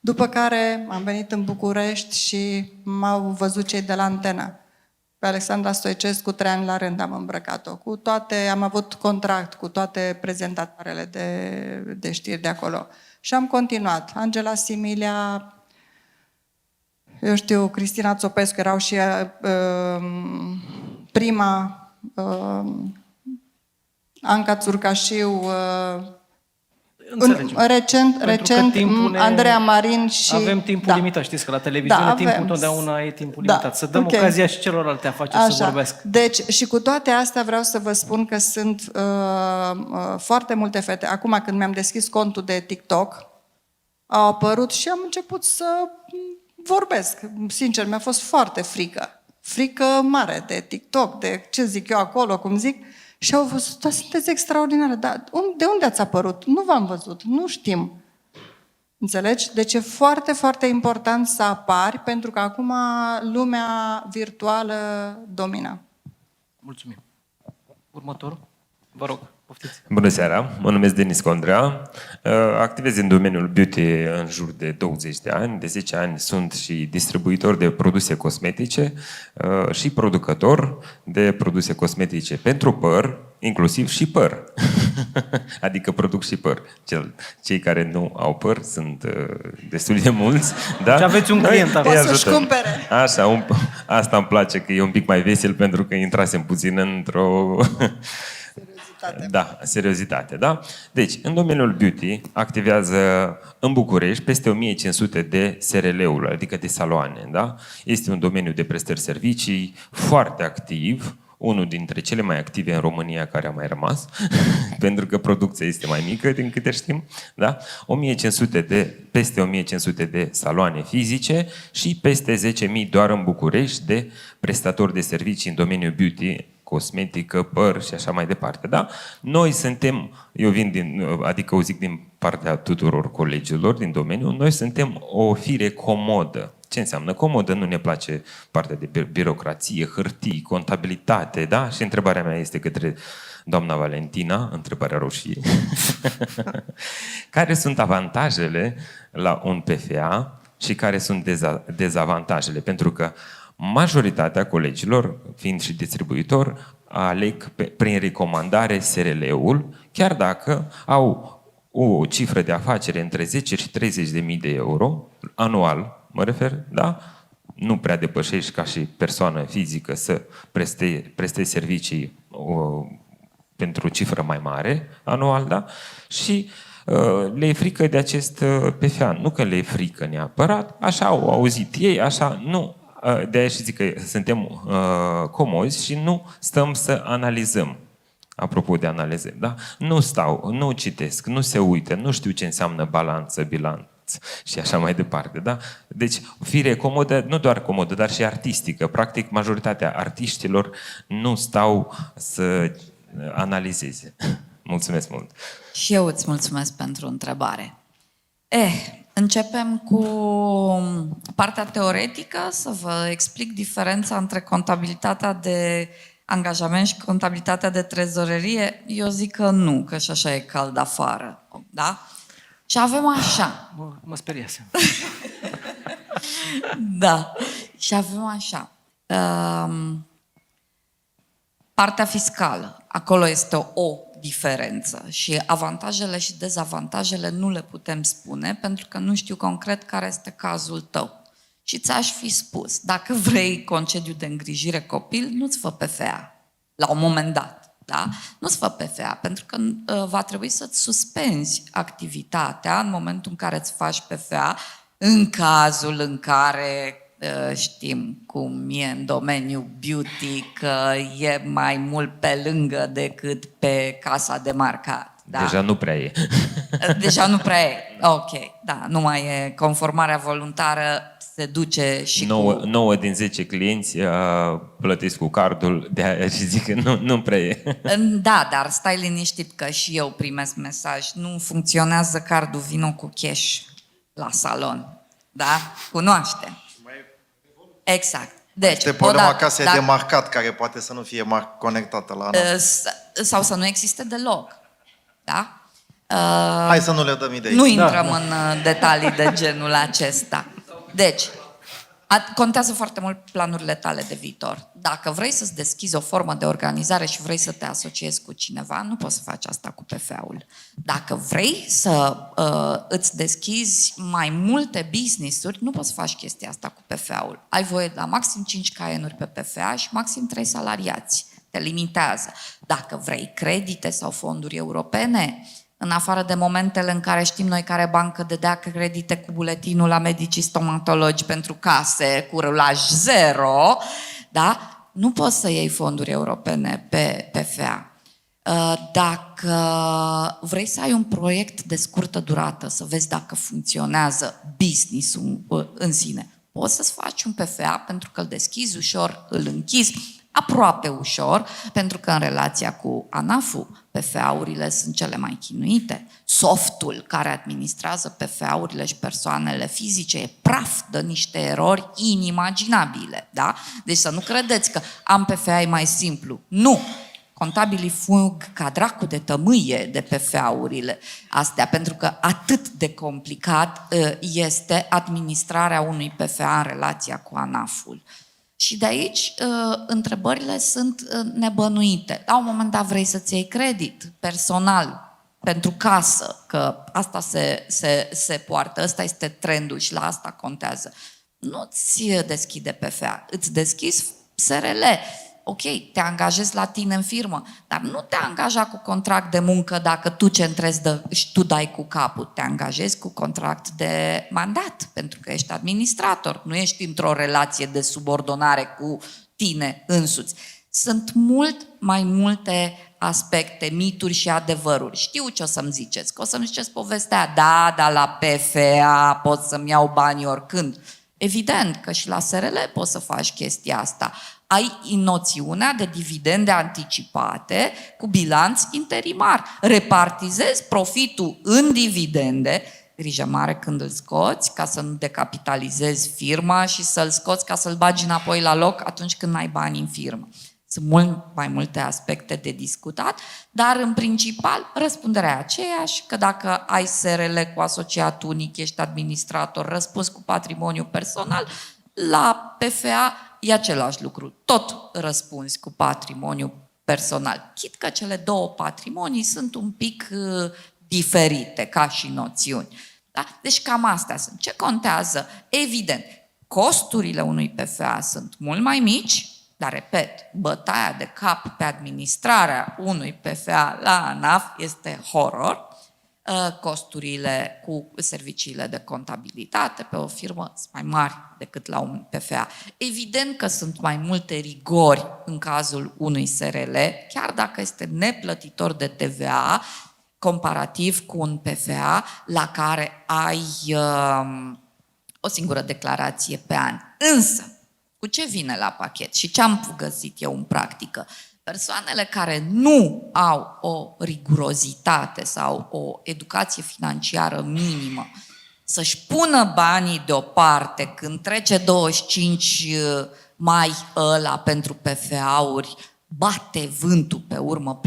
După care am venit în București și m-au văzut cei de la Antenă. Pe Alexandra Stoicescu 3 ani la rând am îmbrăcat-o. Cu toate, am avut contract cu toate prezentatoarele de știri de acolo. Și am continuat. Angela Similia, eu știu, Cristina Țopescu, erau și prima, Anca Țurcașiu, Înțelegem. recent Pentru că timpul ne- Andreea Marin și... Avem timpul limitat, știți că la televiziune Da, timpul avem. întotdeauna e timpul Da, limitat. Să dăm ok. ocazia și celorlalte afaceri să vorbească. Deci, și cu toate astea vreau să vă spun că sunt foarte multe fete. Acum, când mi-am deschis contul de TikTok, au apărut și am început să vorbesc. Sincer, mi-a fost foarte frică. Frică mare de TikTok, de ce zic eu acolo, cum zic. Și au văzut, da, sunteți extraordinare, dar de unde ați apărut? Nu v-am văzut, nu știm. Înțelegi? Deci e foarte, foarte important să apari, pentru că acum lumea virtuală domină. Mulțumim. Următorul? Vă rog, poftiți. Bună seara, mă numesc Denis Condrea, activez în domeniul beauty în jur de 20 de ani, de 10 ani sunt și distribuitor de produse cosmetice și producător de produse cosmetice pentru păr, inclusiv și păr. Adică produc și păr. Cei care nu au păr sunt destul de mulți. Da? Deci aveți un client acolo. Îi Poate să-și ajutăm. cumpere. Așa, asta îmi place, că e un pic mai vesel pentru că intrasem puțin într-o... Da, seriozitate, da? Deci, în domeniul beauty activează în București peste 1500 de SRL-uri, adică de saloane, da? Este un domeniu de prestări servicii foarte activ, unul dintre cele mai active în România care a mai rămas, pentru că producția este mai mică, din câte știm, da? Peste 1500 de saloane fizice și peste 10.000 doar în București de prestatori de servicii în domeniul beauty, cosmetică, păr și așa mai departe, da? Noi suntem, eu vin adică o zic din partea tuturor colegilor din domeniu, noi suntem o fire comodă. Ce înseamnă comodă? Nu ne place partea de birocrație, hârtii, contabilitate, da? Și întrebarea mea este către doamna Valentina, întrebarea roșie. Care sunt avantajele la un PFA și care sunt dezavantajele? Pentru că majoritatea colegilor, fiind și distribuitor, aleg prin recomandare SRL-ul, chiar dacă au o cifră de afacere între 10 și 30.000 de euro, anual, mă refer, da? nu prea depășești ca și persoană fizică să prestezi servicii pentru o cifră mai mare anual, da? Și le e frică de acest PFA. Nu că le e frică neapărat, așa au auzit ei, așa, nu. De-aia și zic că suntem comozi și nu stăm să analizăm. Apropo de analize, da? Nu stau, nu citesc, nu se uită, nu știu ce înseamnă balanță, bilanț și așa mai departe, da? Deci, fire comodă, nu doar comodă, dar și artistică. Practic, majoritatea artiștilor nu stau să analizeze. Mulțumesc mult! Și eu îți mulțumesc pentru întrebare. Începem cu partea teoretică, să vă explic diferența între contabilitatea de angajament și contabilitatea de trezorerie. Eu zic că nu, că și așa e cald afară. Da? Și avem așa. Mă speriasem. Da. Și avem așa. Partea fiscală. Acolo este o diferență și avantajele și dezavantajele nu le putem spune pentru că nu știu concret care este cazul tău. Și ți-aș fi spus, dacă vrei concediu de îngrijire copil, nu-ți fă PFA la un moment dat. Da? Nu-ți fă PFA, pentru că va trebui să-ți suspenzi activitatea în momentul în care îți faci PFA, în cazul în care știm cum e în domeniul beauty, că e mai mult pe lângă decât pe casa de marcat. Da? Deja nu prea e. Deja nu prea e. Ok, da, nu mai e. Conformarea voluntară se duce și 9 din 10 clienți plătesc cu cardul, de aia și zic că nu prea e. Da, dar stai liniștit că și eu primesc mesaj. Nu funcționează cardul, vino cu cash la salon. Da? Cunoaște. Exact. Deci, este problema odată, casei de marcat, care poate să nu fie conectată la sau să nu existe deloc. Da? Hai să nu le dăm idei. Nu intrăm în detalii de genul acesta. Deci, contează foarte mult planurile tale de viitor. Dacă vrei să-ți deschizi o formă de organizare și vrei să te asociezi cu cineva, nu poți să faci asta cu PFA-ul. Dacă vrei să îți deschizi mai multe business-uri, nu poți să faci chestia asta cu PFA-ul. Ai voie la maxim 5 caienuri pe PFA și maxim 3 salariați. Te limitează. Dacă vrei credite sau fonduri europene, în afară de momentele în care știm noi care bancă dădea credite cu buletinul la medicii stomatologi pentru case cu rulaj zero, da? Nu poți să iei fonduri europene pe PFA. Dacă vrei să ai un proiect de scurtă durată, să vezi dacă funcționează business-ul în sine, poți să-ți faci un PFA pentru că îl deschizi ușor, îl închizi aproape ușor, pentru că în relația cu ANAF-ul, PFA-urile sunt cele mai chinuite. Softul care administrează PFA-urile și persoanele fizice e praf, dă niște erori inimaginabile. Da? Deci să nu credeți că am PFA e mai simplu. Nu! Contabilii fug ca dracu de tămâie de PFA-urile astea, pentru că atât de complicat este administrarea unui PFA în relația cu ANAF-ul. Și de aici întrebările sunt nebănuite. La un moment dat vrei să-ți iei credit personal pentru casă, că asta se poartă, ăsta este trendul și la asta contează. Nu-ți deschide PFA, îți deschizi SRL. Ok, te angajezi la tine în firmă, dar nu te angaja cu contract de muncă dacă tu centrezi și tu dai cu capul. Te angajezi cu contract de mandat, pentru că ești administrator, nu ești într-o relație de subordonare cu tine însuți. Sunt mult mai multe aspecte, mituri și adevăruri. Știu ce o să-mi ziceți, că o să-mi ziceți povestea, da, dar la PFA pot să-mi iau banii oricând. Evident că și la SRL poți să faci chestia asta. Ai noțiunea de dividende anticipate cu bilanț interimar. Repartizezi profitul în dividende, grijă mare când îl scoți, ca să nu decapitalizezi firma și să-l scoți ca să-l bagi înapoi la loc atunci când ai bani în firmă. Sunt mult mai multe aspecte de discutat, dar în principal răspunderea e aceeași, că dacă ai SRL cu asociat unic, ești administrator, răspuns cu patrimoniu personal, la PFA e același lucru. Tot răspunzi cu patrimoniu personal. Chit că cele două patrimonii sunt un pic diferite ca și noțiuni. Da? Deci cam astea sunt. Ce contează? Evident, Costurile unui PFA sunt mult mai mici, dar, repet, bătaia de cap pe administrarea unui PFA la ANAF este horror. Costurile cu serviciile de contabilitate pe o firmă sunt mai mari decât la un PFA. Evident că sunt mai multe rigori în cazul unui SRL, chiar dacă este neplătitor de TVA, comparativ cu un PFA la care ai o singură declarație pe an. Însă, cu ce vine la pachet și ce am găsit eu în practică? Persoanele care nu au o rigurozitate sau o educație financiară minimă să-și pună banii deoparte când trece 25 mai ăla pentru PFA-uri, bate vântul pe urmă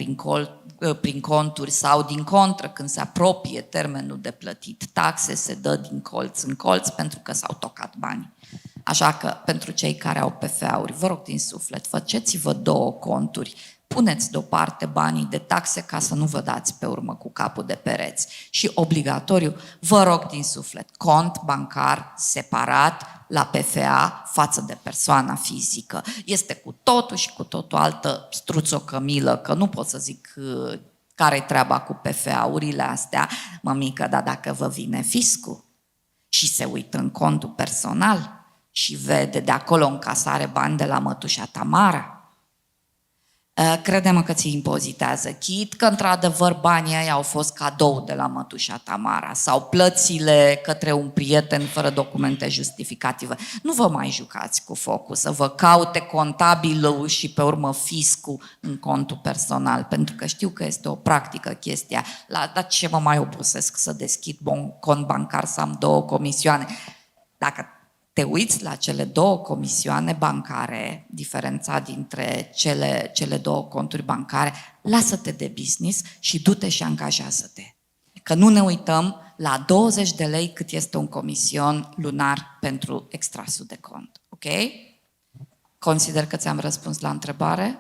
prin conturi sau din contră când se apropie termenul de plătit taxe, se dă din colț în colț pentru că s-au tocat banii. Așa că, pentru cei care au PFA-uri, vă rog din suflet, faceți-vă 2 conturi, puneți deoparte banii de taxe ca să nu vă dați pe urmă cu capul de pereți. Și obligatoriu, vă rog din suflet, cont bancar separat la PFA față de persoana fizică. Este cu totul și cu totul altă struțocămilă, că nu pot să zic care-i treaba cu PFA-urile astea, mămică, dar dacă vă vine fiscul și se uită în contul personal și vede de acolo încasare bani de la mătușa Tamara, crede-mă că ți impozitează, chit că într-adevăr banii ăia au fost cadou de la mătușa Tamara sau plățile către un prieten fără documente justificative. Nu vă mai jucați cu focul, să vă caute contabilul și pe urmă fiscul în contul personal, pentru că știu că este o practică chestia. La ce mă mai opusesc să deschid cont bancar să am 2 comisioane? Dacă te uiți la cele 2 comisioane bancare, diferența dintre cele 2 conturi bancare, lasă-te de business și du-te și angajează-te. Că nu ne uităm la 20 de lei cât este un comision lunar pentru extrasul de cont. Ok? Consider că ți-am răspuns la întrebare?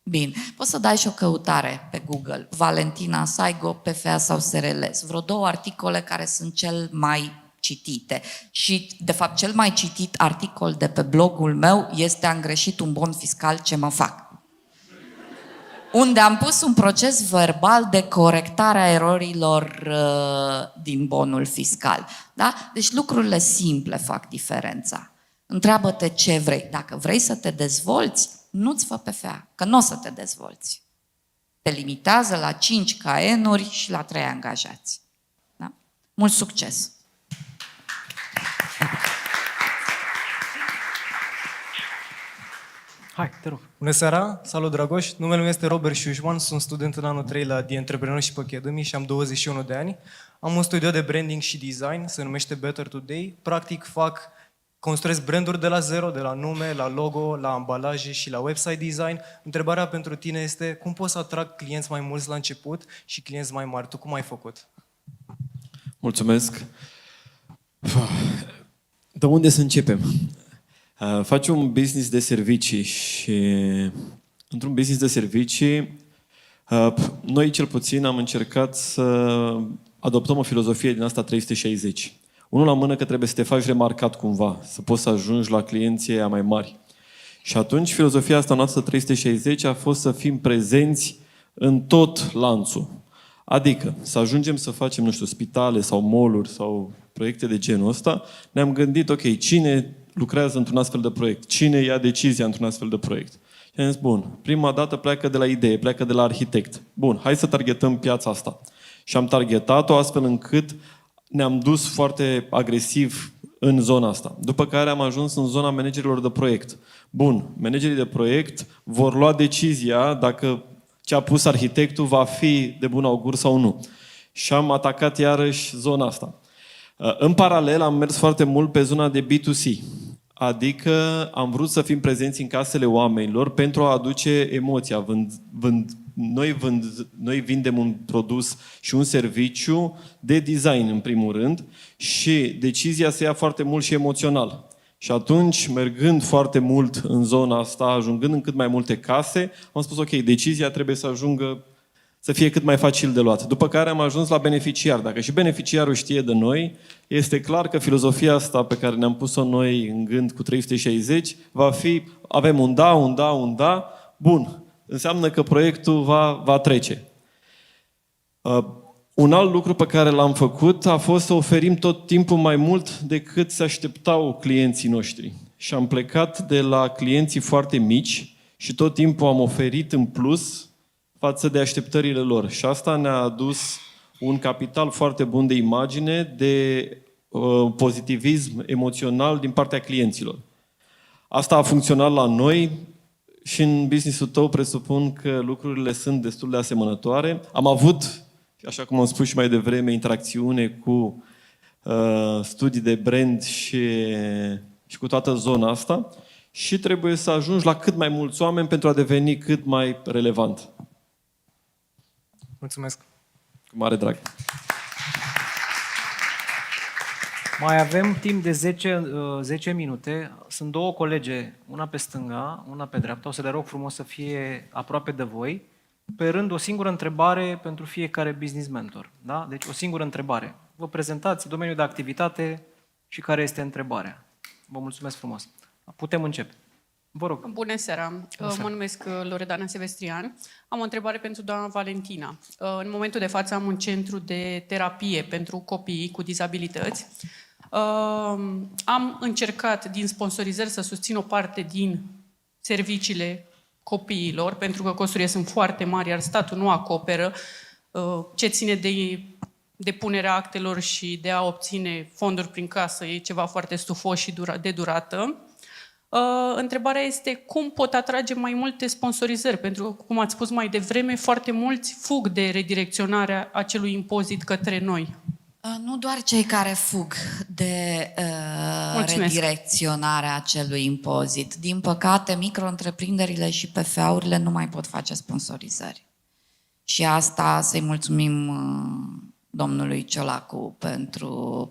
Bine. Poți să dai și o căutare pe Google. Valentina Saigo, PFA sau SRL. Vreo 2 articole care sunt cel mai citite. Și, de fapt, cel mai citit articol de pe blogul meu este Am greșit un bon fiscal, ce mă fac? Unde am pus un proces verbal de corectare a erorilor din bonul fiscal. Da? Deci lucrurile simple fac diferența. Întreabă-te ce vrei. Dacă vrei să te dezvolți, nu-ți fă PFA, că nu o să te dezvolți. Te limitează la 5 KN-uri și la 3 angajați. Da? Mult succes! Hai, te rog. Bună seara, salut Dragoș, numele meu este Robert Șușman, sunt student în anul 3 la The Entrepreneurship Academy și am 21 de ani. Am un studio de branding și design, se numește Better Today. Practic construiesc branduri de la zero, de la nume, la logo, la ambalaje și la website design. Întrebarea pentru tine este cum poți să atrag clienți mai mulți la început și clienți mai mari? Tu cum ai făcut? Mulțumesc. De unde să începem? Faci un business de servicii și într-un business de servicii noi cel puțin am încercat să adoptăm o filozofie din asta 360. Unul la mână că trebuie să te faci remarcat cumva, să poți să ajungi la clienții aia mai mari. Și atunci filozofia asta noastră 360 a fost să fim prezenți în tot lanțul. Adică să ajungem să facem, nu știu, spitale sau mall-uri sau proiecte de genul ăsta, ne-am gândit, ok, cine lucrează într-un astfel de proiect? Cine ia decizia într-un astfel de proiect? Și am zis, bun, prima dată pleacă de la idee, pleacă de la arhitect. Bun, hai să targetăm piața asta. Și am targetat-o astfel încât ne-am dus foarte agresiv în zona asta. După care am ajuns în zona managerilor de proiect. Bun, managerii de proiect vor lua decizia dacă ce a pus arhitectul va fi de bun augur sau nu. Și am atacat iarăși zona asta. În paralel am mers foarte mult pe zona de B2C. Adică am vrut să fim prezenți în casele oamenilor pentru a aduce emoția. Noi vindem un produs și un serviciu de design, în primul rând, și decizia se ia foarte mult și emoțional. Și atunci, mergând foarte mult în zona asta, ajungând în cât mai multe case, am spus, ok, decizia trebuie să ajungă să fie cât mai facil de luat. După care am ajuns la beneficiar. Dacă și beneficiarul știe de noi, este clar că filozofia asta pe care ne-am pus-o noi în gând cu 360 va fi, avem un da, bun, înseamnă că proiectul va trece. Un alt lucru pe care l-am făcut a fost să oferim tot timpul mai mult decât se așteptau clienții noștri. Și am plecat de la clienții foarte mici și tot timpul am oferit în plus față de așteptările lor. Și asta ne-a adus un capital foarte bun de imagine, de pozitivism emoțional din partea clienților. Asta a funcționat la noi și în business-ul tău presupun că lucrurile sunt destul de asemănătoare. Am avut, așa cum am spus și mai devreme, interacțiune cu studii de brand și cu toată zona asta și trebuie să ajungi la cât mai mulți oameni pentru a deveni cât mai relevant. Mulțumesc. Cu mare drag. Mai avem timp de 10 minute. Sunt două colege, una pe stânga, una pe dreapta. O să le rog frumos să fie aproape de voi. Pe rând, o singură întrebare pentru fiecare business mentor. Da? Deci o singură întrebare. Vă prezentați domeniul de activitate și care este întrebarea. Vă mulțumesc frumos. Putem începe. Vă rog. Bună seara! Mă numesc Loredana Sevestrian. Am o întrebare pentru doamna Valentina. În momentul de față am un centru de terapie pentru copii cu dizabilități. Am încercat din sponsorizări să susțin o parte din serviciile copiilor, pentru că costurile sunt foarte mari, iar statul nu acoperă ce ține de depunerea actelor și de a obține fonduri prin casă. E ceva foarte stufos și de durată. Întrebarea este cum pot atrage mai multe sponsorizări, pentru că, cum ați spus mai devreme, foarte mulți fug de redirecționarea acelui impozit către noi. Nu doar cei care fug de redirecționarea acelui impozit. Din păcate, micro-întreprinderile și PFA-urile nu mai pot face sponsorizări. Și asta să-i mulțumim domnului Ciolacu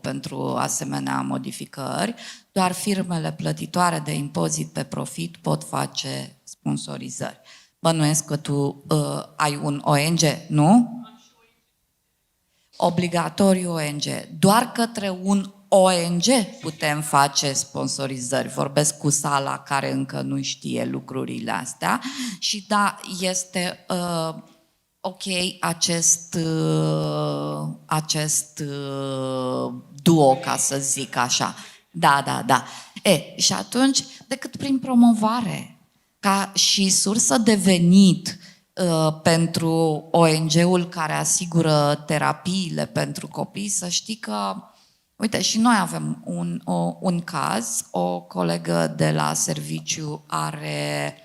pentru asemenea modificări. Doar firmele plătitoare de impozit pe profit pot face sponsorizări. Bănuiesc că tu ai un ONG, nu? Obligatoriu ONG. Doar către un ONG putem face sponsorizări. Vorbesc cu Sala, care încă nu știe lucrurile astea. Și da, este ok acest duo, ca să zic așa. Da. Și atunci, decât prin promovare, ca și sursă de venit pentru ONG-ul care asigură terapiile pentru copii, să știi că, uite, și noi avem un caz, o colegă de la serviciu are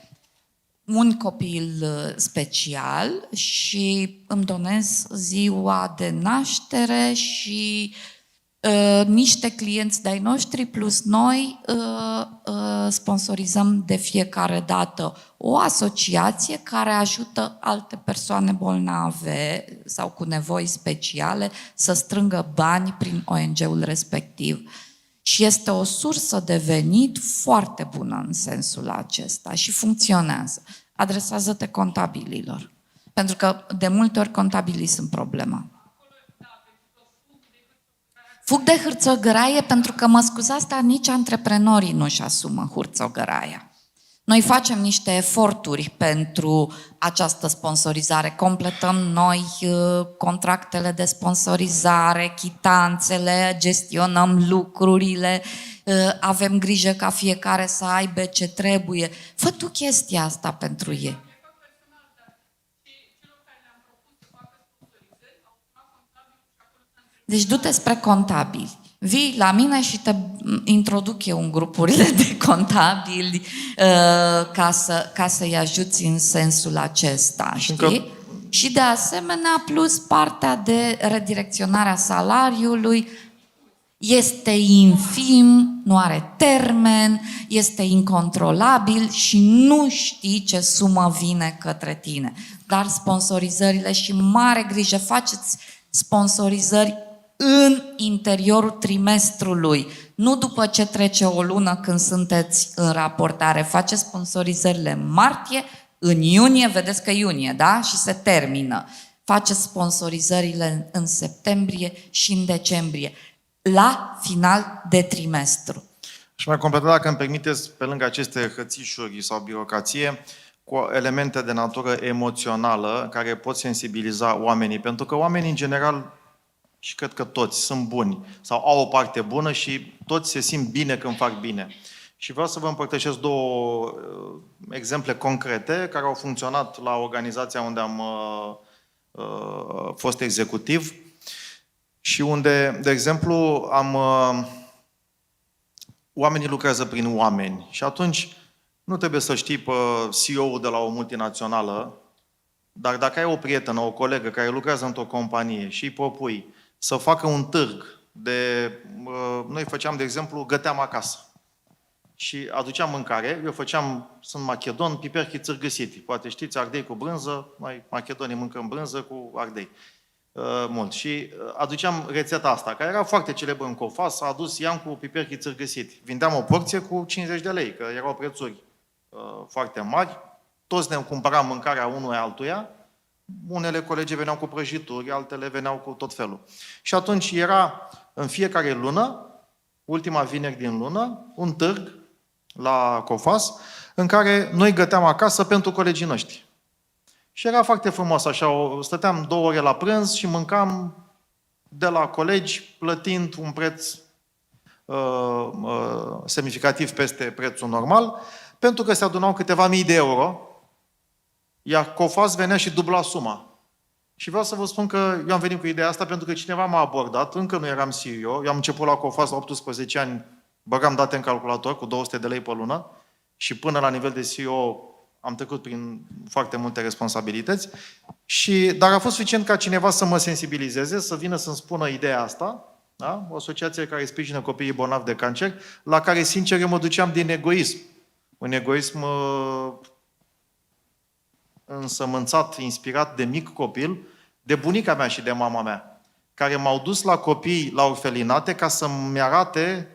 un copil special și îmi donez ziua de naștere și niște clienți de-ai noștri plus noi sponsorizăm de fiecare dată o asociație care ajută alte persoane bolnave sau cu nevoi speciale să strângă bani prin ONG-ul respectiv. Și este o sursă de venit foarte bună în sensul acesta și funcționează. Adresează-te contabililor. Pentru că de multe ori contabilii sunt problema. Fug de hârțogăraie pentru că, mă scuzați, dar nici antreprenorii nu-și asumă hârțogăraia. Noi facem niște eforturi pentru această sponsorizare. Completăm noi contractele de sponsorizare, chitanțele, gestionăm lucrurile, avem grijă ca fiecare să aibă ce trebuie. Fă tu chestia asta pentru ei. Deci du-te spre contabili. Vii la mine și te introduc eu în grupurile de contabili ca să-i ajuți în sensul acesta, știi? Și de asemenea, plus partea de redirecționarea salariului este infim, nu are termen, este incontrolabil și nu știi ce sumă vine către tine. Dar sponsorizările și mare grijă, faceți sponsorizări în interiorul trimestrului, nu după ce trece o lună când sunteți în raportare. Faceți sponsorizările în martie, în iunie, vedeți că iunie, da? Și se termină. face sponsorizările în septembrie și în decembrie, la final de trimestru. Și mai completa, dacă îmi permiteți, pe lângă aceste hățișuri sau birocrație, cu elemente de natură emoțională care pot sensibiliza oamenii. Pentru că oamenii, în general, și cred că toți sunt buni sau au o parte bună și toți se simt bine când fac bine. Și vreau să vă împărtășesc două exemple concrete care au funcționat la organizația unde am fost executiv și unde, de exemplu, oamenii lucrează prin oameni. Și atunci nu trebuie să știi pe CEO-ul de la o multinațională, dar dacă ai o prietenă, o colegă care lucrează într-o companie și îi propui să facă un târg de... Noi făceam, de exemplu, găteam acasă. Și aduceam mâncare, eu sunt macedon, piperchi țârgăsiti. Poate știți, ardei cu brânză, noi macedonii mâncăm brânză cu ardei. Mult. Și aduceam rețeta asta, care era foarte celebră în Cofas, s-a adus Iancu piperchi țârgăsiti. Vindeam o porție cu 50 de lei, că erau prețuri foarte mari. Toți ne cumpăram mâncarea unul altuia. Unele colegi veneau cu prăjituri, altele veneau cu tot felul. Și atunci era în fiecare lună, ultima vineri din lună, un târg la Cofas, în care noi găteam acasă pentru colegii noștri. Și era foarte frumos, așa, stăteam 2 ore la prânz și mâncam de la colegi, plătind un preț semnificativ peste prețul normal, pentru că se adunau câteva mii de euro, iar Cofas venea și dubla suma. Și vreau să vă spun că eu am venit cu ideea asta pentru că cineva m-a abordat, încă nu eram CEO, eu am început la Cofas la 18 ani, băgam date în calculator cu 200 de lei pe lună și până la nivel de CEO am trecut prin foarte multe responsabilități, dar a fost suficient ca cineva să mă sensibilizeze, să vină să-mi spună ideea asta, da? O asociație care sprijină copiii bolnavi de cancer, la care, sincer, eu mă duceam din egoism. Un egoism însămânțat, inspirat de mic copil, de bunica mea și de mama mea, care m-au dus la copii, la orfelinate, ca să-mi arate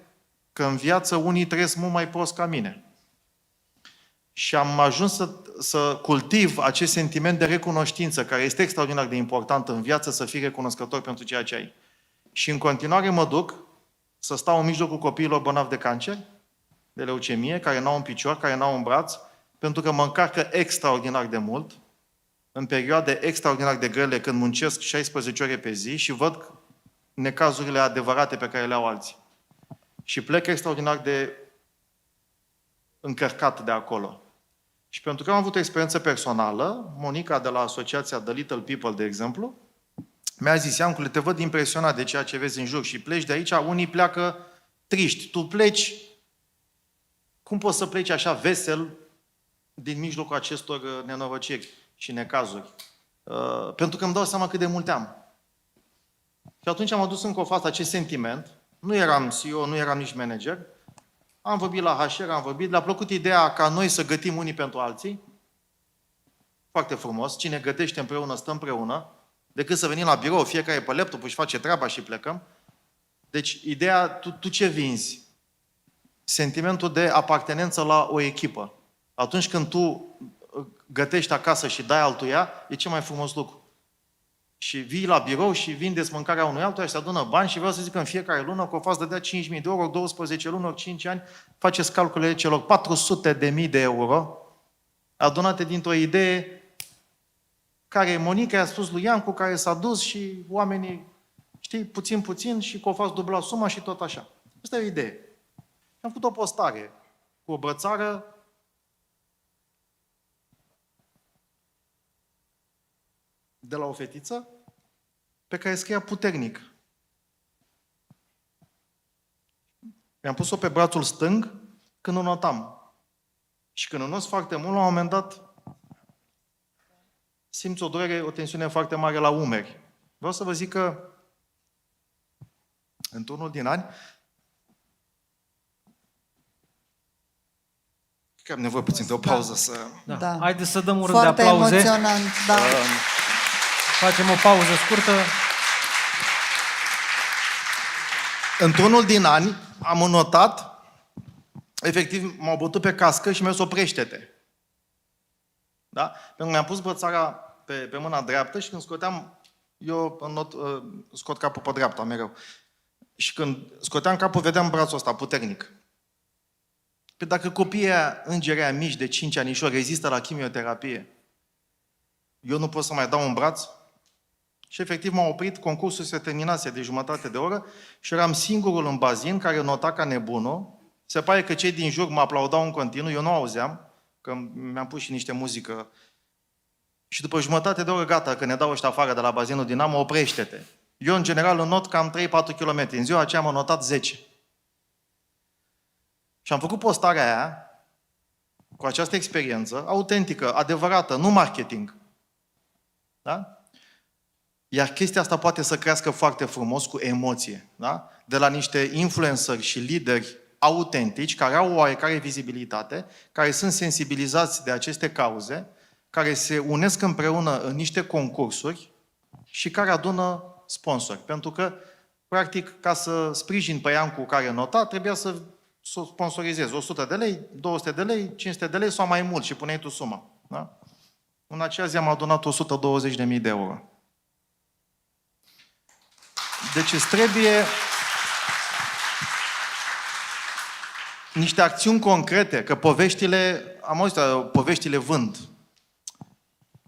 că în viață unii trăiesc mult mai prost ca mine. Și am ajuns să cultiv acest sentiment de recunoștință, care este extraordinar de important în viață, să fii recunoscător pentru ceea ce ai. Și în continuare mă duc să stau în mijlocul copiilor bolnavi de cancer, de leucemie, care n-au un picior, care n-au un braț, pentru că mă încarcă extraordinar de mult, în perioade extraordinar de grele, când muncesc 16 ore pe zi și văd necazurile adevărate pe care le au alții. Și plec extraordinar de încărcat de acolo. Și pentru că am avut o experiență personală, Monica de la asociația The Little People, de exemplu, mi-a zis: Iancule, te văd impresionat de ceea ce vezi în jur și pleci de aici, unii pleacă triști. Tu pleci, cum poți să pleci așa vesel din mijlocul acestor nenorociri și necazuri? Pentru că îmi dau seama cât de multe am. Și atunci am adus în Cofas acest sentiment. Nu eram CEO, nu eram nici manager. Am vorbit la HR, le-a plăcut ideea ca noi să gătim unii pentru alții. Foarte frumos. Cine gătește împreună, stă împreună. Decât să venim la birou, fiecare pe laptop își face treaba și plecăm. Deci, ideea, tu ce vinzi? Sentimentul de apartenență la o echipă. Atunci când tu gătești acasă și dai altuia, e cel mai frumos lucru. Și vii la birou și vindeți mâncarea unui altuia și se adună bani și vreau să zic că în fiecare lună Cofas dădea 5.000 de euro, 12 luni, ori 5 ani, faceți calculele celor 400.000 de euro adunate dintr-o idee care Monica i-a spus lui Iancu, care s-a dus și oamenii, știi, puțin și Cofas dubla suma și tot așa. Asta e o idee. Am făcut o postare cu o brățară de la o fetiță pe care scria puternic. Mi-am pus-o pe brațul stâng când o notam. Și când o not foarte mult, la un moment dat simți o durere, o tensiune foarte mare la umeri. Vreau să vă zic că într-unul din ani că am nevoie puțin de o pauză să... Da. Haideți să dăm un rând de Foarte aplauze. emoționant, da. Facem o pauză scurtă. Într-unul din ani am înotat, efectiv m-au bătut pe cască și mi-au zis: oprește-te. Da? Pentru că mi-am pus brățara pe mâna dreaptă și când scoteam, eu scot capul pe dreapta mereu. Și când scoteam capul, vedeam brațul ăsta puternic. Păi dacă copiii aia, îngerii aia mici de 5 anișori rezistă la chimioterapie, eu nu pot să mai dau un braț? Și efectiv m-am oprit, concursul se terminase de jumătate de oră și eram singurul în bazin care nota ca nebunul. Se pare că cei din jur mă aplaudau în continuu, eu nu auzeam, că mi-am pus și niște muzică. Și după jumătate de oră, gata, că ne dau ăștia afară de la bazinul Dinamo, oprește-te. Eu, în general, înnot cam 3-4 km. În ziua aceea am notat 10. Și am făcut postarea aia cu această experiență autentică, adevărată, nu marketing. Da? Iar chestia asta poate să crească foarte frumos cu emoție. Da? De la niște influenceri și lideri autentici, care au o oarecare vizibilitate, care sunt sensibilizați de aceste cauze, care se unesc împreună în niște concursuri și care adună sponsori. Pentru că, practic, ca să sprijin pe Iancu care nota, trebuia să sponsorizezi 100 de lei, 200 de lei, 500 de lei sau mai mult și puneai tu suma. Da? În acea zi am adunat 120.000 de euro. Deci îți trebuie niște acțiuni concrete, că poveștile, am auzit, poveștile vând.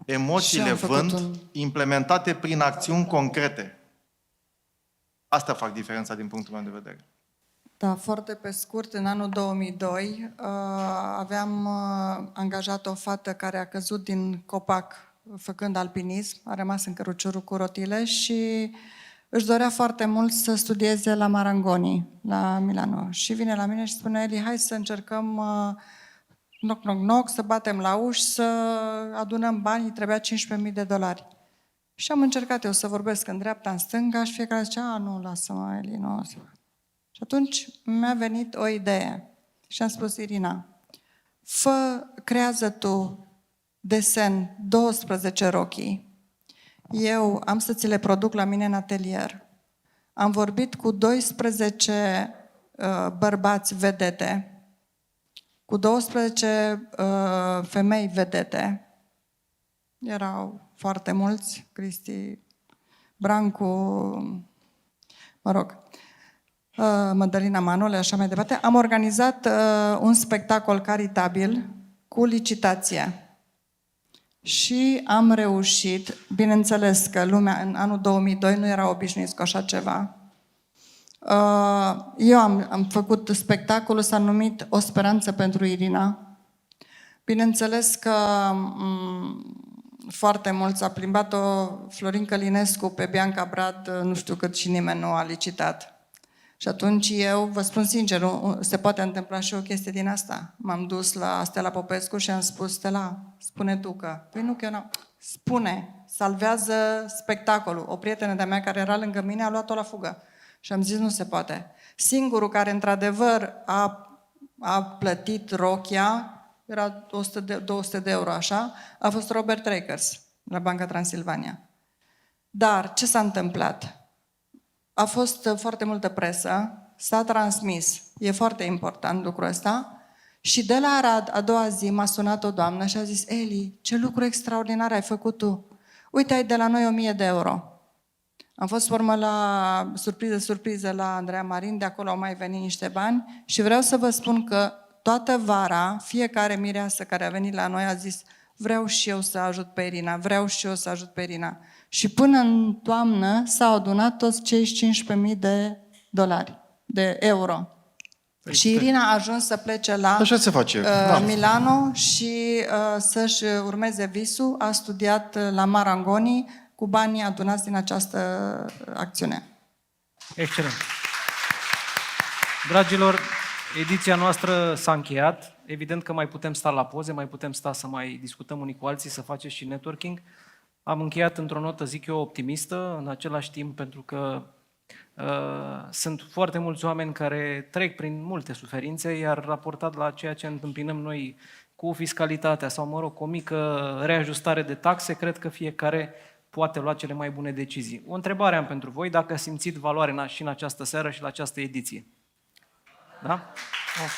Emoțiile vând, implementate prin acțiuni concrete. Astea fac diferența din punctul meu de vedere. Da, foarte pe scurt, în anul 2002 aveam angajat o fată care a căzut din copac făcând alpinism, a rămas în căruciorul cu rotile și își dorea foarte mult să studieze la Marangoni, la Milano. Și vine la mine și spune, Eli, hai să încercăm knock, knock, knock, să batem la uși, să adunăm bani, trebuia $15.000. Și am încercat eu să vorbesc în dreapta, în stânga și fiecare zicea, nu, lasă-mă, Eli, nu. Și atunci mi-a venit o idee și am spus, Irina, creează tu desen 12 rochii. Eu am să ți le produc la mine în atelier. Am vorbit cu 12 bărbați vedete, cu 12 femei vedete. Erau foarte mulți, Cristi Brancu, mă rog, Mădălina Manole, așa mai departe. Am organizat un spectacol caritabil cu licitație. Și am reușit, bineînțeles că lumea în anul 2002 nu era obișnuiți cu așa ceva. Eu am făcut spectacolul, s-a numit O speranță pentru Irina. Bineînțeles că foarte mulți a plimbat-o Florin Călinescu pe Bianca Brad, nu știu cât și nimeni nu a licitat. Și atunci eu, vă spun sincer, se poate întâmpla și o chestie din asta. M-am dus la Stella Popescu și am spus, Stella, spune tu că... Păi nu, că eu n-am... Spune, salvează spectacolul. O prietenă de-a mea care era lângă mine a luat-o la fugă. Și am zis, nu se poate. Singurul care, într-adevăr, a plătit rochia, era 200 de euro, așa, a fost Robert Rakers, la Banca Transilvania. Dar ce s-a întâmplat? A fost foarte multă presă, s-a transmis, e foarte important lucrul ăsta, și de la Arad, a doua zi, m-a sunat o doamnă și a zis, Eli, ce lucru extraordinar ai făcut tu! Uite, ai de la noi 1.000 de euro. Am fost formă la surpriză la Andreea Marin, de acolo au mai venit niște bani și vreau să vă spun că toată vara, fiecare mireasă care a venit la noi a zis, vreau și eu să ajut pe Irina, vreau și eu să ajut pe Irina. Și până în toamnă s-au adunat toți cei $15.000 de euro. Și Irina a ajuns să plece la Așa se face. Milano și să-și urmeze visul. A studiat la Marangoni cu banii adunați din această acțiune. Excelent. Dragilor, ediția noastră s-a încheiat. Evident că mai putem sta la poze, mai putem sta să mai discutăm unii cu alții, să faceți și networking. Am încheiat într-o notă, zic eu, optimistă, în același timp, pentru că sunt foarte mulți oameni care trec prin multe suferințe, iar raportat la ceea ce întâmpinăm noi cu fiscalitatea sau, mă rog, cu o mică reajustare de taxe, cred că fiecare poate lua cele mai bune decizii. O întrebare am pentru voi, dacă simțit valoare și în această seară și la această ediție. Da? Ok.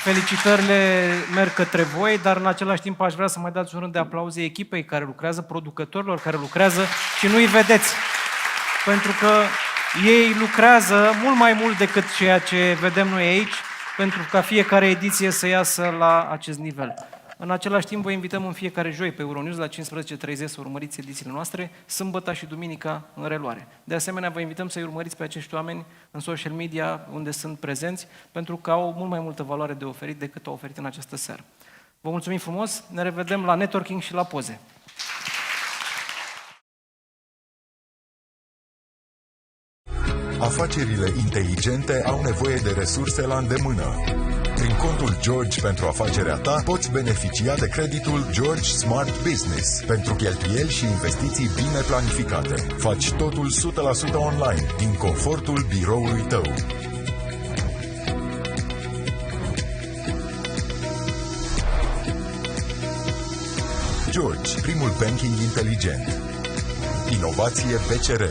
Felicitările merg către voi, dar în același timp aș vrea să mai dați un rând de aplauze echipei care lucrează, producătorilor care lucrează și nu-i vedeți. Pentru că ei lucrează mult mai mult decât ceea ce vedem noi aici, pentru ca fiecare ediție să iasă la acest nivel. În același timp, vă invităm în fiecare joi pe Euronews la 15:30 să urmăriți edițiile noastre, sâmbătă și duminica în reluare. De asemenea, vă invităm să-i urmăriți pe acești oameni în social media unde sunt prezenți, pentru că au mult mai multă valoare de oferit decât au oferit în această seară. Vă mulțumim frumos, ne revedem la networking și la poze. Afacerile inteligente au nevoie de resurse la îndemână. Prin contul George pentru afacerea ta poți beneficia de creditul George Smart Business pentru cheltuieli și investiții bine planificate. Faci totul 100% online, din confortul biroului tău. George, primul banking inteligent. Inovație BCR.